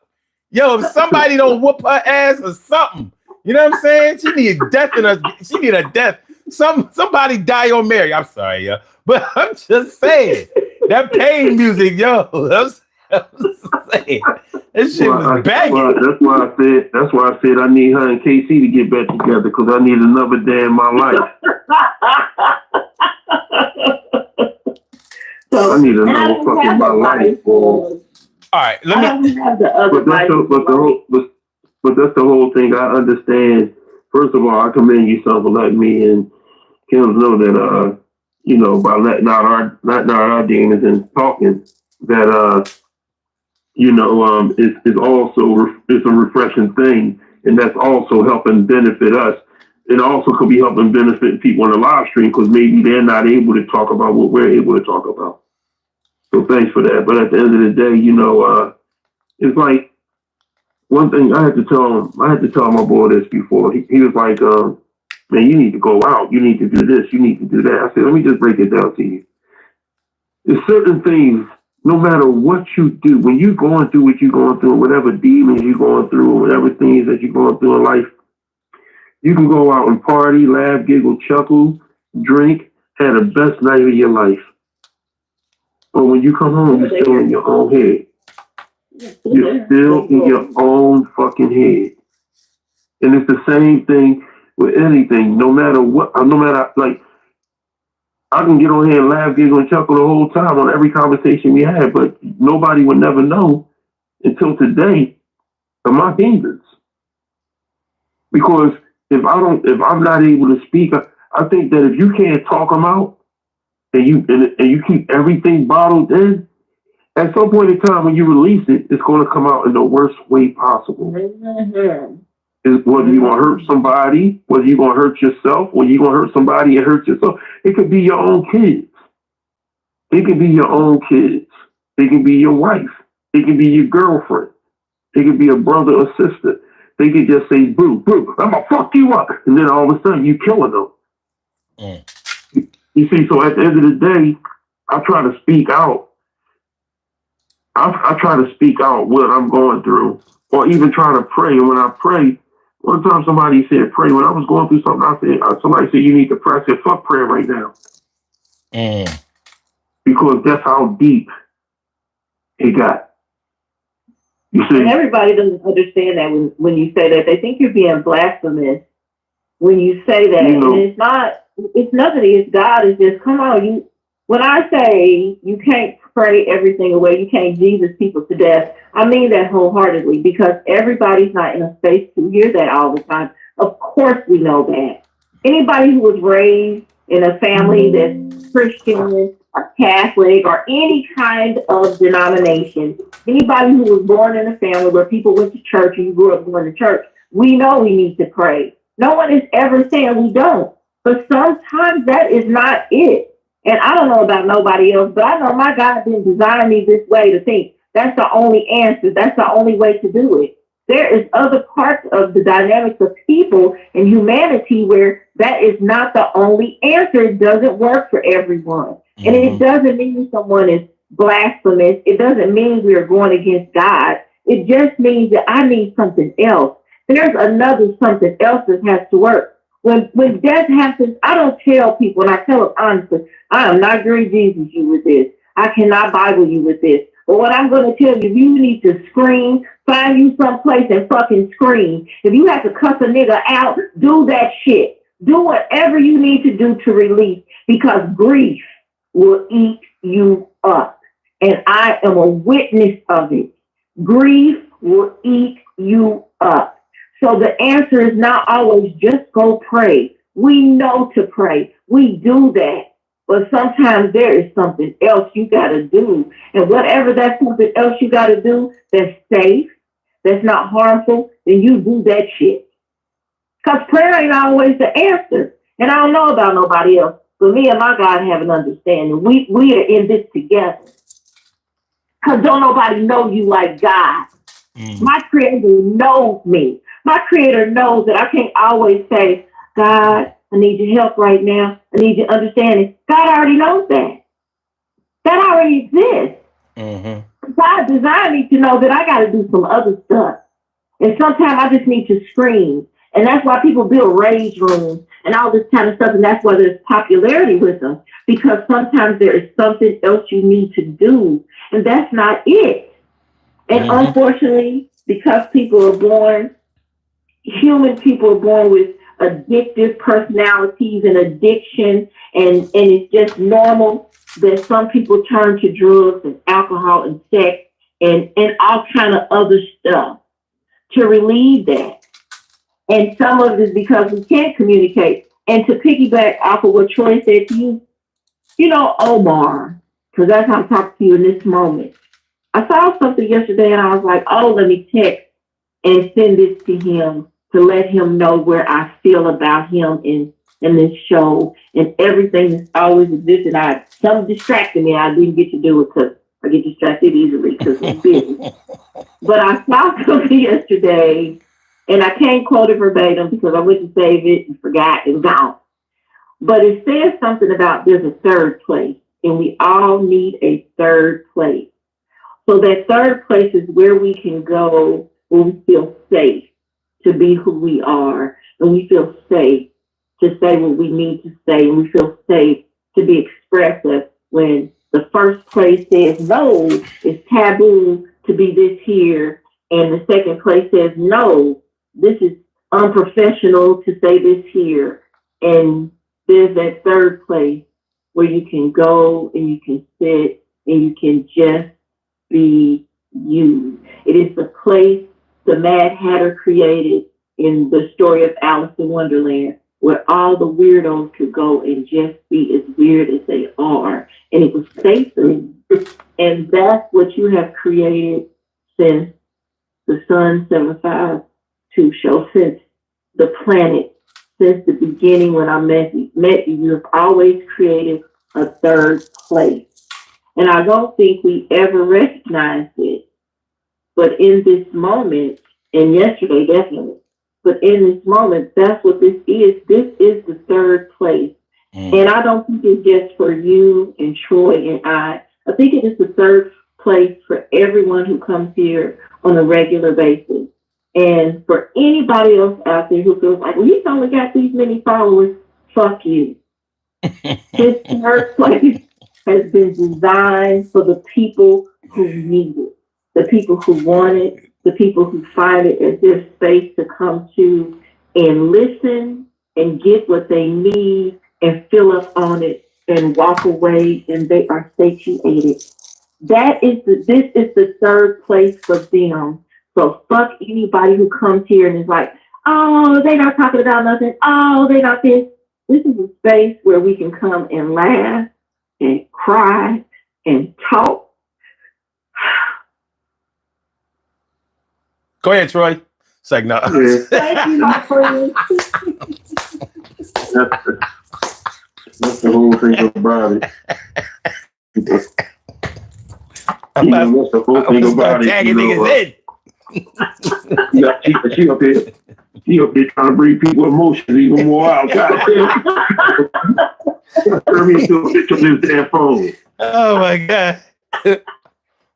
Yo, if somebody don't whoop her ass or something, you know what I'm saying? She need death in her. She need a death. Somebody die on Mary. I'm sorry, yo. But I'm just saying. That pain music, yo. I'm saying. That shit was banging.
That's why I said I need her and KC to get back together, because I need another day in my life. So I need another fucking my life.
All right, let me
have the other
but that's the whole thing. I understand. First of all, I commend you, son, for letting me and Kim know that by letting out our demons and talking that it's also it's a refreshing thing, and that's also helping benefit us. It also could be helping benefit people on the live stream, because maybe they're not able to talk about what we're able to talk about. So thanks for that. But at the end of the day, it's like one thing I had to tell my boy this before. He was like, man, you need to go out. You need to do this. You need to do that. I said, let me just break it down to you. There's certain things, no matter what you do, when you're going through what you're going through, whatever demons you're going through, whatever things that you're going through in life, you can go out and party, laugh, giggle, chuckle, drink, have the best night of your life. But when you come home, you're still in your own head. You're still in your own fucking head. And it's the same thing with anything. No matter what, like, I can get on here and laugh, giggle, and chuckle the whole time on every conversation we have, but nobody would never know until today of my demons. Because if I'm not able to speak, I think that if you can't talk them out and you keep everything bottled in, at some point in time when you release it, it's going to come out in the worst way possible. Mm-hmm. Whether you're going to hurt somebody, whether you're going to hurt yourself, whether you're going to hurt somebody and hurt yourself. It could be your own kids. It can be your own kids. It can be your wife. It can be your girlfriend. It can be a brother or sister. They could just say, boo, boo, I'm gonna fuck you up. And then all of a sudden you killing them. You see, so at the end of the day, I try to speak out. I try to speak out what I'm going through, or even try to pray. And when I pray, one time somebody said, pray. When I was going through something, somebody said, you need to pray. I said, fuck prayer right now. Because that's how deep it got. You see?
And everybody doesn't understand that when you say that. They think you're being blasphemous when you say that.
You know,
and it's nothing against God. It's just, come on, when I say you can't pray everything away, you can't Jesus people to death, I mean that wholeheartedly, because everybody's not in a space to hear that all the time. Of course we know that. Anybody who was raised in a family that's Christian or Catholic or any kind of denomination, anybody who was born in a family where people went to church and you grew up going to church, we know we need to pray. No one is ever saying we don't. But sometimes that is not it. And I don't know about nobody else, but I know my God didn't design me this way to think that's the only answer. That's the only way to do it. There is other parts of the dynamics of people and humanity where that is not the only answer. It doesn't work for everyone. And it doesn't mean someone is blasphemous. It doesn't mean we are going against God. It just means that I need something else. There's another something else that has to work. When death happens, I don't tell people, and I tell them honestly, I am not going to Jesus you with this. I cannot Bible you with this. But what I'm going to tell you, if you need to scream, find you someplace and fucking scream. If you have to cuss a nigga out, do that shit. Do whatever you need to do to release, because grief will eat you up. And I am a witness of it. Grief will eat you up. So the answer is not always just go pray. We know to pray. We do that. But sometimes there is something else you got to do. And whatever that something else you got to do that's safe, that's not harmful, then you do that shit. Because prayer ain't always the answer. And I don't know about nobody else, but me and my God have an understanding. We are in this together. Because don't nobody know you like God. My Creator knows me. My Creator knows that I can't always say, God, I need your help right now. I need your understanding. God already knows that. That already exists. God designed me to know that I got to do some other stuff. And sometimes I just need to scream. And that's why people build rage rooms and all this kind of stuff. And that's why there's popularity with them. Because sometimes there is something else you need to do. And that's not it. And unfortunately, because human people are born with addictive personalities and addiction, and it's just normal that some people turn to drugs and alcohol and sex and all kind of other stuff to relieve that. And some of it is because we can't communicate. And to piggyback off of what Troy said to you know, Omar, because that's how I'm talking to you in this moment. I saw something yesterday and I was like, oh, let me text and send this to him to let him know where I feel about him in this show and everything that's always existed. Something distracted me. I didn't get to do it because I get distracted easily because I'm busy. But I saw something yesterday and I can't quote it verbatim because I went to save it and forgot and gone. But it says something about there's a third place and we all need a third place. So that third place is where we can go when we feel safe to be who we are, and we feel safe to say what we need to say, and we feel safe to be expressive when the first place says no, it's taboo to be this here, and the second place says no, this is unprofessional to say this here, and there's that third place where you can go and you can sit and you can just be you. It is the place the Mad Hatter created in the story of Alice in Wonderland, where all the weirdos could go and just be as weird as they are. And it was safer. And that's what you have created since the Sun 752 show, since the planet, since the beginning when I met you. You have always created a third place. And I don't think we ever recognized it. But in this moment, and yesterday definitely. But in this moment, that's what this is. This is the third place. And I don't think it's just for you and Troy and I. I think it is the third place for everyone who comes here on a regular basis. And for anybody else out there who feels like, well, he's only got these many followers, fuck you. This third place has been designed for the people who need it, the people who want it, the people who find it as their space to come to and listen and get what they need and fill up on it and walk away and they are satiated. This is the third place for them. So fuck anybody who comes here and is like, oh, they not talking about nothing. Oh, they not this. This is a space where we can come and laugh and cry and talk.
Go ahead, Troy. It's like, no.
Yeah.
Thank you, my friend.
That's the whole thing about it. That's the whole thing about it.
Tagging niggas in.
She up there trying to bring people emotions even more out. Goddamn. Turn me into a picture of this damn phone.
Oh my God.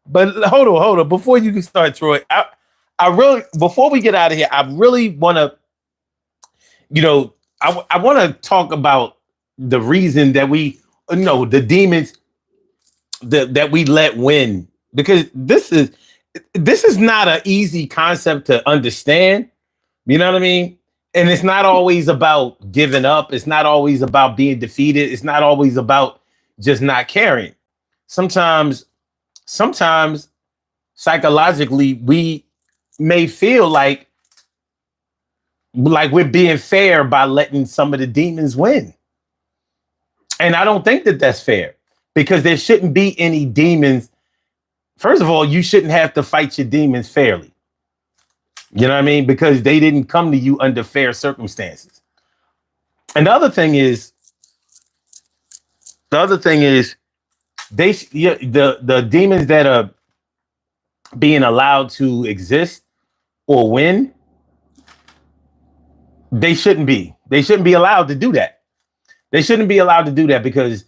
But hold on. Before you can start, Troy, I really, before we get out of here, I really want to, I want to talk about the reason that the demons that we let win, because this is not an easy concept to understand. You know what I mean? And it's not always about giving up. It's not always about being defeated. It's not always about just not caring. Sometimes psychologically, we may feel like we're being fair by letting some of the demons win. And I don't think that that's fair, because there shouldn't be any demons. First of all, you shouldn't have to fight your demons fairly. You know what I mean? Because they didn't come to you under fair circumstances. And the other thing is the demons that are being allowed to exist or win, they shouldn't be allowed to do that. They shouldn't be allowed to do that, because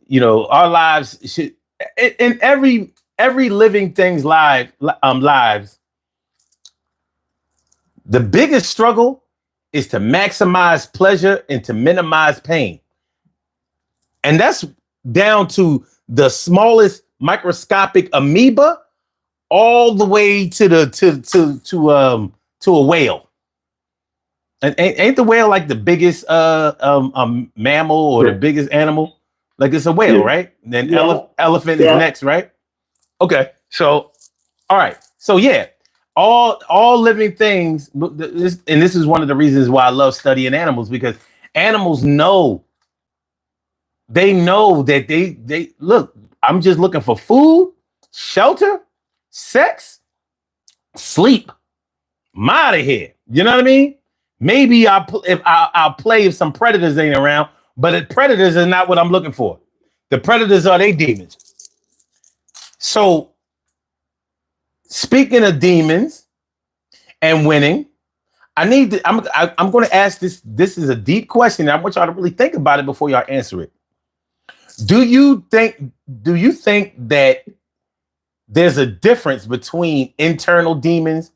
our lives should, in every living thing's lives, the biggest struggle is to maximize pleasure and to minimize pain. And that's down to the smallest microscopic amoeba all the way to a whale. And ain't the whale like the biggest mammal or the biggest animal? Like, it's a whale, right? And then elephant is next, right? Okay. So, all right. So yeah, all living things, and this is one of the reasons why I love studying animals, because animals know. They know that they look, I'm just looking for food, shelter, sex, sleep. I'm out of here. You know what I mean? Maybe I'll play if some predators ain't around, but the predators are not what I'm looking for. The predators are they demons. So, speaking of demons and winning, I'm going to ask this. This is a deep question. I want y'all to really think about it before y'all answer it. Do you think that there's a difference between internal demons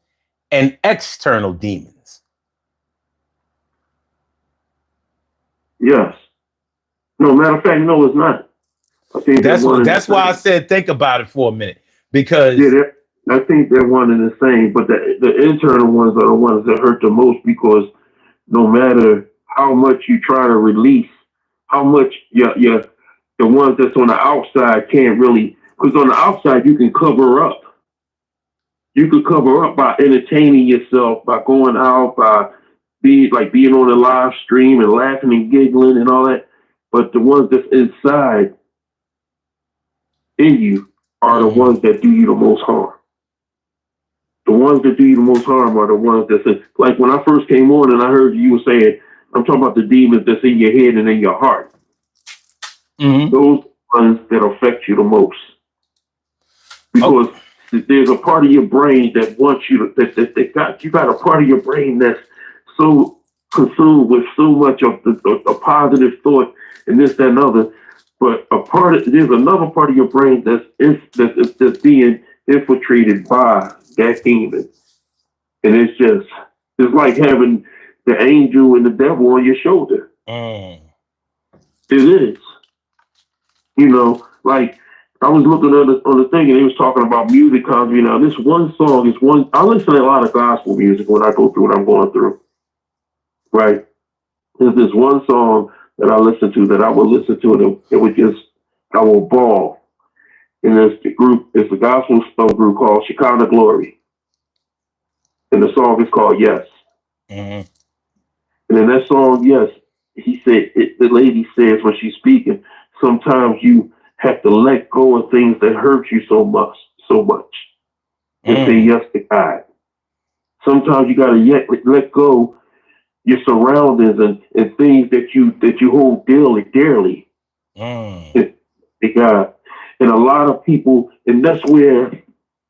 and external demons?
Yes. No, matter of fact, no, it's not. I think
that's why I said think about it for a minute, because
I think they're one and the same, but the internal ones are the ones that hurt the most, because no matter how much you try to release, how much the ones that's on the outside can't really, because on the outside you can cover up. You could cover up by entertaining yourself, by going out, by being on a live stream and laughing and giggling and all that. But the ones that's inside in you are the ones that do you the most harm. The ones that do you the most harm are the ones that say, like when I first came on and I heard you were saying, I'm talking about the demons that's in your head and in your heart. Mm-hmm. Those ones that affect you the most. Because there's a part of your brain that wants you to, that you got a part of your brain that's so consumed with so much of the positive thought and this, that, and other. But there's another part of your brain that's being infiltrated by that demon. And it's like having the angel and the devil on your shoulder.
Mm.
It is. Like I was looking on the thing and they was talking about music cosby. Now this one song is one. I listen to a lot of gospel music when I go through what I'm going through. Right. There's this one song that I listen to that I will listen to and it would just I will bawl. And it's a gospel group called Shekinah Glory. And the song is called Yes.
Mm-hmm.
And in that song, Yes, the lady says when she's speaking, sometimes you have to let go of things that hurt you so much, and say yes to God. Sometimes you gotta let go your surroundings and things that you hold dearly. To God. And a lot of people, and that's where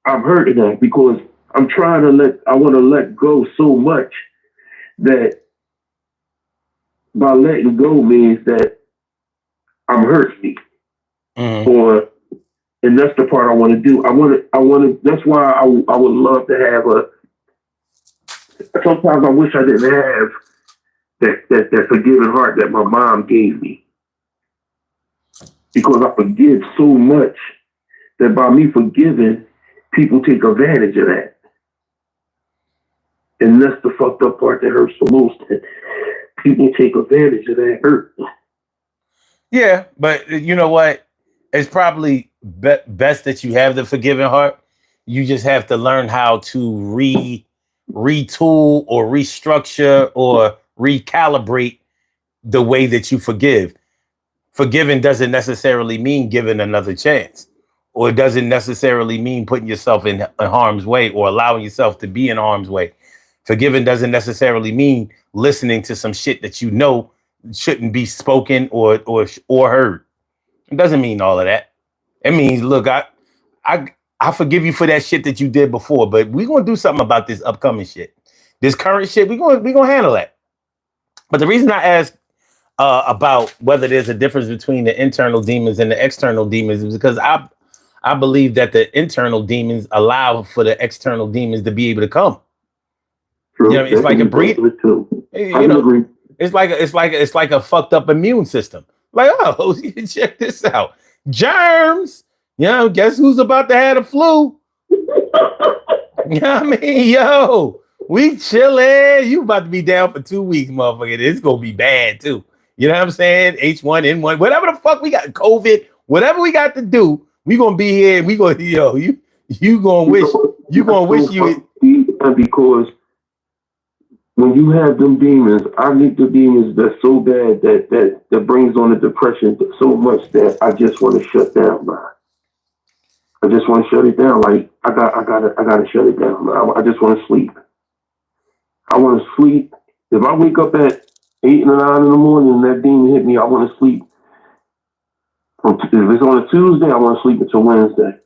I'm hurting at because I want to let go so much that by letting go means that I'm hurting. And that's the part I want to do. I want to, that's why I would love to have sometimes I wish I didn't have that forgiving heart that my mom gave me. Because I forgive so much that by me forgiving, people take advantage of that. And that's the fucked up part that hurts the most. People take advantage of that hurt.
Yeah, but you know what? It's probably best that you have the forgiving heart. You just have to learn how to retool or restructure or recalibrate the way that you forgive. Forgiving doesn't necessarily mean giving another chance, or it doesn't necessarily mean putting yourself in harm's way or allowing yourself to be in harm's way. Forgiving doesn't necessarily mean listening to some shit that you know shouldn't be spoken or heard. It doesn't mean all of that. It means, look, I forgive you for that shit that you did before, but we're gonna do something about this upcoming shit. This current shit, we're gonna handle that. But the reason I ask about whether there's a difference between the internal demons and the external demons is because I believe that the internal demons allow for the external demons to be able to come.
True.
You know, it's like a breed.
You know,
it's like a fucked up immune system. Like, oh, check this out, germs. Guess who's about to have the flu? I mean, yo, we chilling. You about to be down for 2 weeks, motherfucker. It's gonna be bad too. You know what I'm saying? H1N1, whatever the fuck we got, COVID, whatever we got to do, we gonna be here. We gonna, you gonna wish you.
Because when you have them demons, I need the demons that's so bad that brings on the depression so much that I just want to shut down, man. I just want to shut it down. Like I gotta shut it down. I just want to sleep. I want to sleep. If I wake up at 8 or 9 in the morning and that demon hit me, I want to sleep. If it's on a Tuesday, I want to sleep until Wednesday.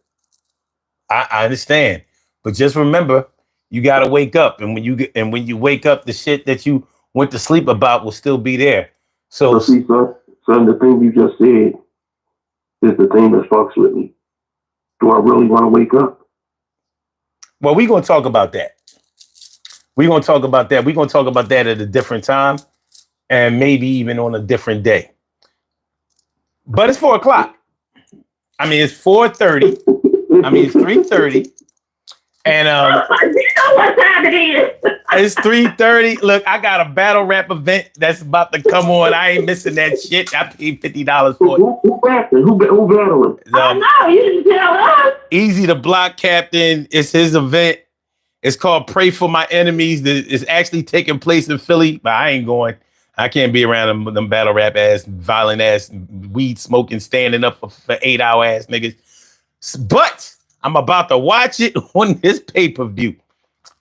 I understand, but just remember, you gotta wake up, and when you wake up, the shit that you went to sleep about will still be there. So
see, son, the thing you just said is the thing that fucks with me. Do I really want to wake up?
Well, we're gonna talk about that. We're gonna talk about that at a different time, and maybe even on a different day. But it's 4 o'clock. I mean, it's 4:30. I mean, it's 3:30. And
you know what time it is.
It's 3:30. Look, I got a battle rap event that's about to come on. I ain't missing that shit. I paid $50 for it.
Who rapping? Who battling?
I know, you didn't tell us.
Easy the Block Captain. It's his event. It's called Pray for My Enemies. It's actually taking place in Philly, but I ain't going. I can't be around them battle rap ass, violent ass, weed smoking, standing up for 8-hour ass niggas. But I'm about to watch it on this pay-per-view.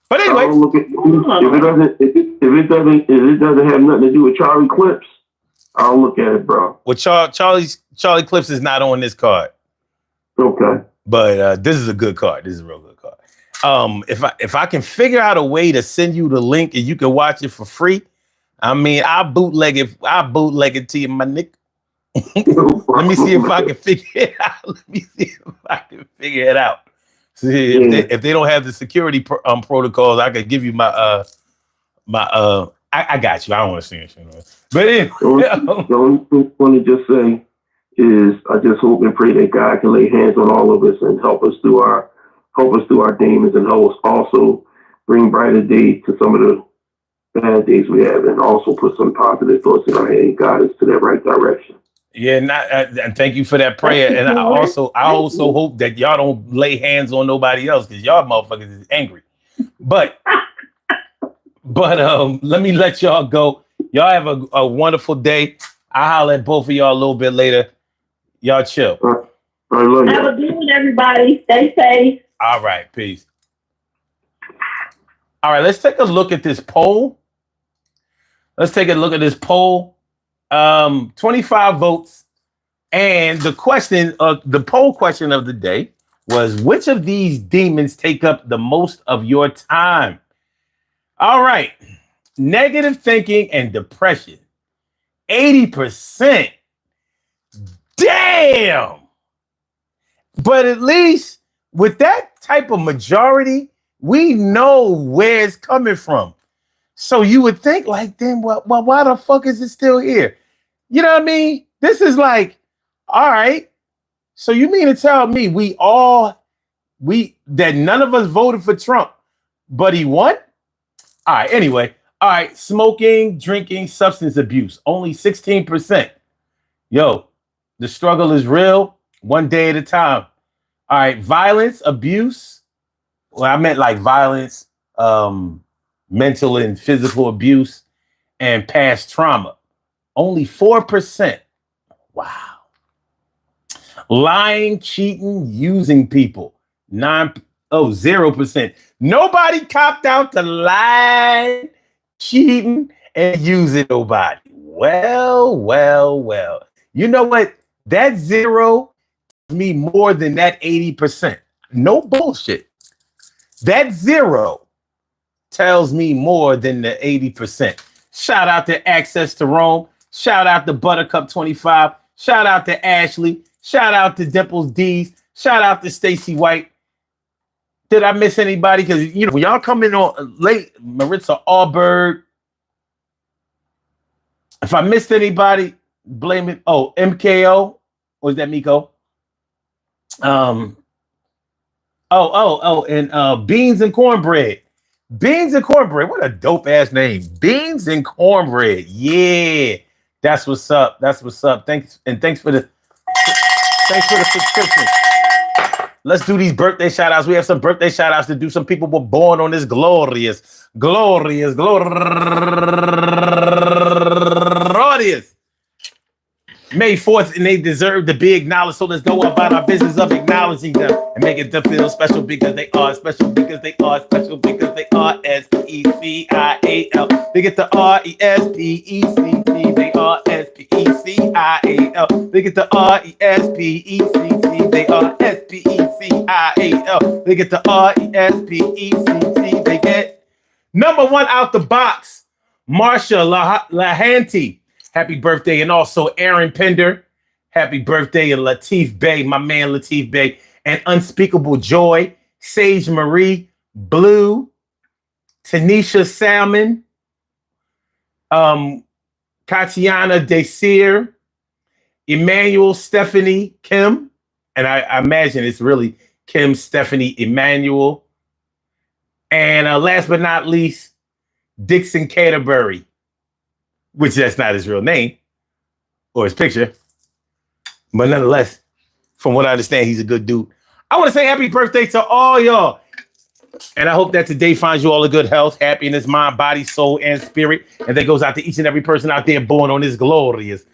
But anyway,
if it doesn't have nothing to do with Charlie Clips, I'll look at it, bro.
Well, Charlie Clips is not on this card.
Okay.
But this is a good card. This is a real good card. If I can figure out a way to send you the link and you can watch it for free, I mean, I'll bootleg it to you, my nick. Let me see if I can figure it out. Let me see if I can figure it out. See, if they don't have the security protocols, I could give you my I got you. I don't want to see it, but anyway,
the only thing I want to just say is I just hope and pray that God can lay hands on all of us and help us through our demons and help us also bring brighter days to some of the bad days we have, and also put some positive thoughts in our head and guide us to that right direction.
Yeah, and thank you for that prayer. And I also hope that y'all don't lay hands on nobody else, because y'all motherfuckers is angry. But let me let y'all go. Y'all have a wonderful day. I'll holler at both of y'all a little bit later. Y'all chill.
I love you.
Have a good one, everybody. Stay safe.
All right, peace. All right, let's take a look at this poll. 25 votes. And the poll question of the day was, which of these demons take up the most of your time? All right. Negative thinking and depression. 80%. Damn. But at least with that type of majority, we know where it's coming from. So you would think, like, then why the fuck is it still here? You know what I mean? This is like, all right. So you mean to tell me that none of us voted for Trump, but he won? All right. Anyway. All right. Smoking, drinking, substance abuse. Only 16%. Yo, the struggle is real. One day at a time. All right. Violence, abuse. Well, I meant like violence, mental and physical abuse, and past trauma. Only 4%. Wow. Lying, cheating, using people. 0%. Nobody copped out to lie, cheating, and using nobody. Well. You know what? That 0 me more than that 80%. No bullshit. That 0 tells me more than the 80%. Shout out to Access to Rome. Shout out to Buttercup 25. Shout out to Ashley. Shout out to Dimples D's. Shout out to Stacy White. Did I miss anybody? Because, when y'all come in on late, Maritza Allberg. If I missed anybody, blame it. Oh, MKO. Or is that Miko? And Beans and Cornbread. Beans and Cornbread. What a dope ass name. Beans and Cornbread. Yeah. That's what's up. Thanks for the subscription. Let's do these birthday shout outs. We have some birthday shout outs to do. Some people were born on this glorious May 4th, and they deserve to be acknowledged. So let's go about our business of acknowledging them and making them feel special, because they are special, because they are special, because they are SPECIAL. They get the RESPECT. They are SPECIAL. They get the RESPECT. They are SPECIAL. They get the RESPECT. They get number 1 out the box, Marsha Lahanty. Happy birthday. And also Aaron Pender. Happy birthday. And Latif Bey, my man Latif Bey. And Unspeakable Joy. Sage Marie. Blue. Tanisha Salmon. Katiana Desir. Emmanuel Stephanie Kim. And I imagine it's really Kim Stephanie Emmanuel. And last but not least, Dixon Canterbury. Which that's not his real name or his picture. But nonetheless, from what I understand, he's a good dude. I want to say happy birthday to all y'all. And I hope that today finds you all a good health, happiness, mind, body, soul, and spirit. And that goes out to each and every person out there born on this glorious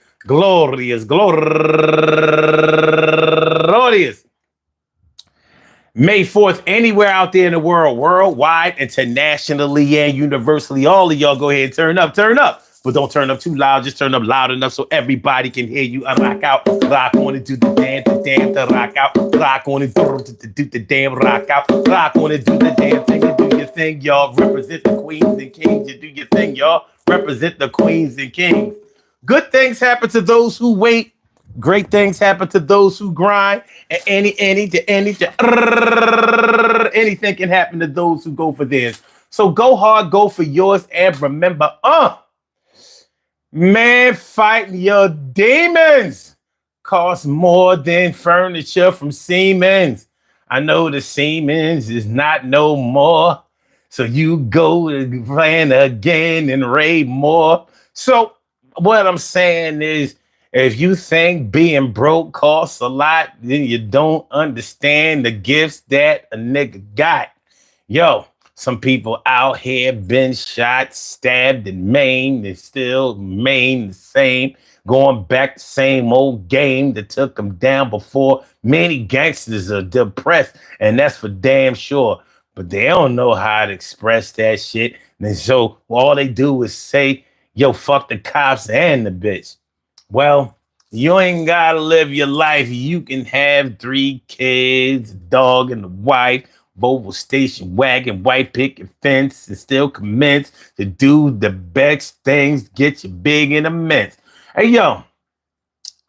May 4th, anywhere out there in the world, worldwide, internationally, and universally. All of y'all go ahead and turn up. But don't turn up too loud. Just turn up loud enough so everybody can hear you. I rock out, rock on and do the damn, to rock out, rock on and do the damn, rock out, rock on and do the damn thing. You do your thing, y'all. Represent the queens and kings. You do your thing, y'all. Represent the queens and kings. Good things happen to those who wait. Great things happen to those who grind. And anything can happen to those who go for theirs. So go hard, go for yours, and remember, man, fighting your demons costs more than furniture from Siemens. I know the Siemens is not no more. So you go to plan again and raid more. So what I'm saying is, if you think being broke costs a lot, then you don't understand the gifts that a nigga got. Yo, some people out here been shot, stabbed, and maimed, and still remain the same. Going back the same old game that took them down before. Many gangsters are depressed, and that's for damn sure. But they don't know how to express that shit. And so all they do is say, yo, fuck the cops and the bitch. Well, you ain't gotta live your life. You can have 3 kids, a dog, and a wife, Volvo station wagon, white picket fence, and still commence to do the best things, get you big and immense. Hey, yo,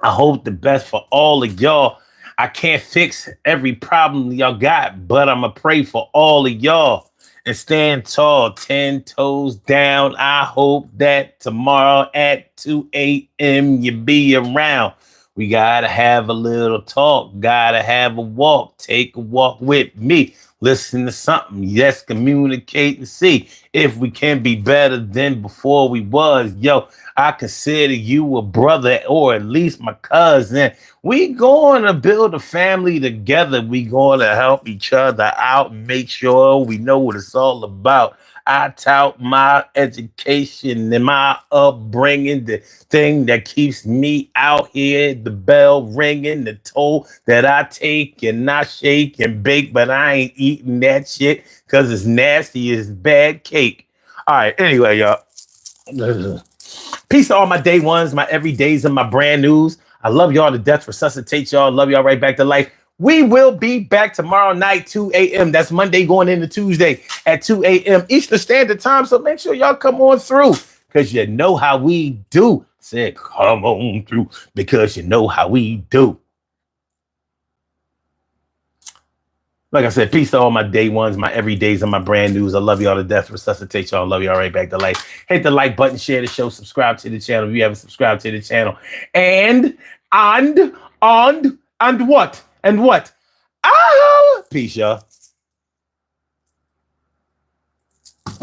I hope the best for all of y'all. I can't fix every problem y'all got, but I'ma pray for all of y'all and stand tall, 10 toes down. I hope that tomorrow at 2 a.m. you be around. We gotta have a little talk, gotta have a walk. Take a walk with me. Listen to something. Yes, communicate and see if we can be better than before we was. Yo, I consider you a brother or at least my cousin. We going to build a family together. We going to help each other out and make sure we know what it's all about. I tout my education and my upbringing, the thing that keeps me out here, the bell ringing, the toll that I take and I shake and bake, but I ain't eating that shit because it's nasty as bad cake. All right, anyway, y'all. Peace to all my day ones, my everydays, and my brand news. I love y'all to death. Resuscitate y'all. Love y'all right back to life. We will be back tomorrow night, 2 a.m. That's Monday going into Tuesday at 2 a.m. Eastern Standard Time. So make sure y'all come on through because you know how we do. Said, come on through because you know how we do. Like I said, peace to all my day ones, my everydays, and my brand news. I love y'all to death. Resuscitate y'all. Love y'all right back to life. Hit the like button, share the show, subscribe to the channel if you haven't subscribed to the channel. And what? Peace, y'all.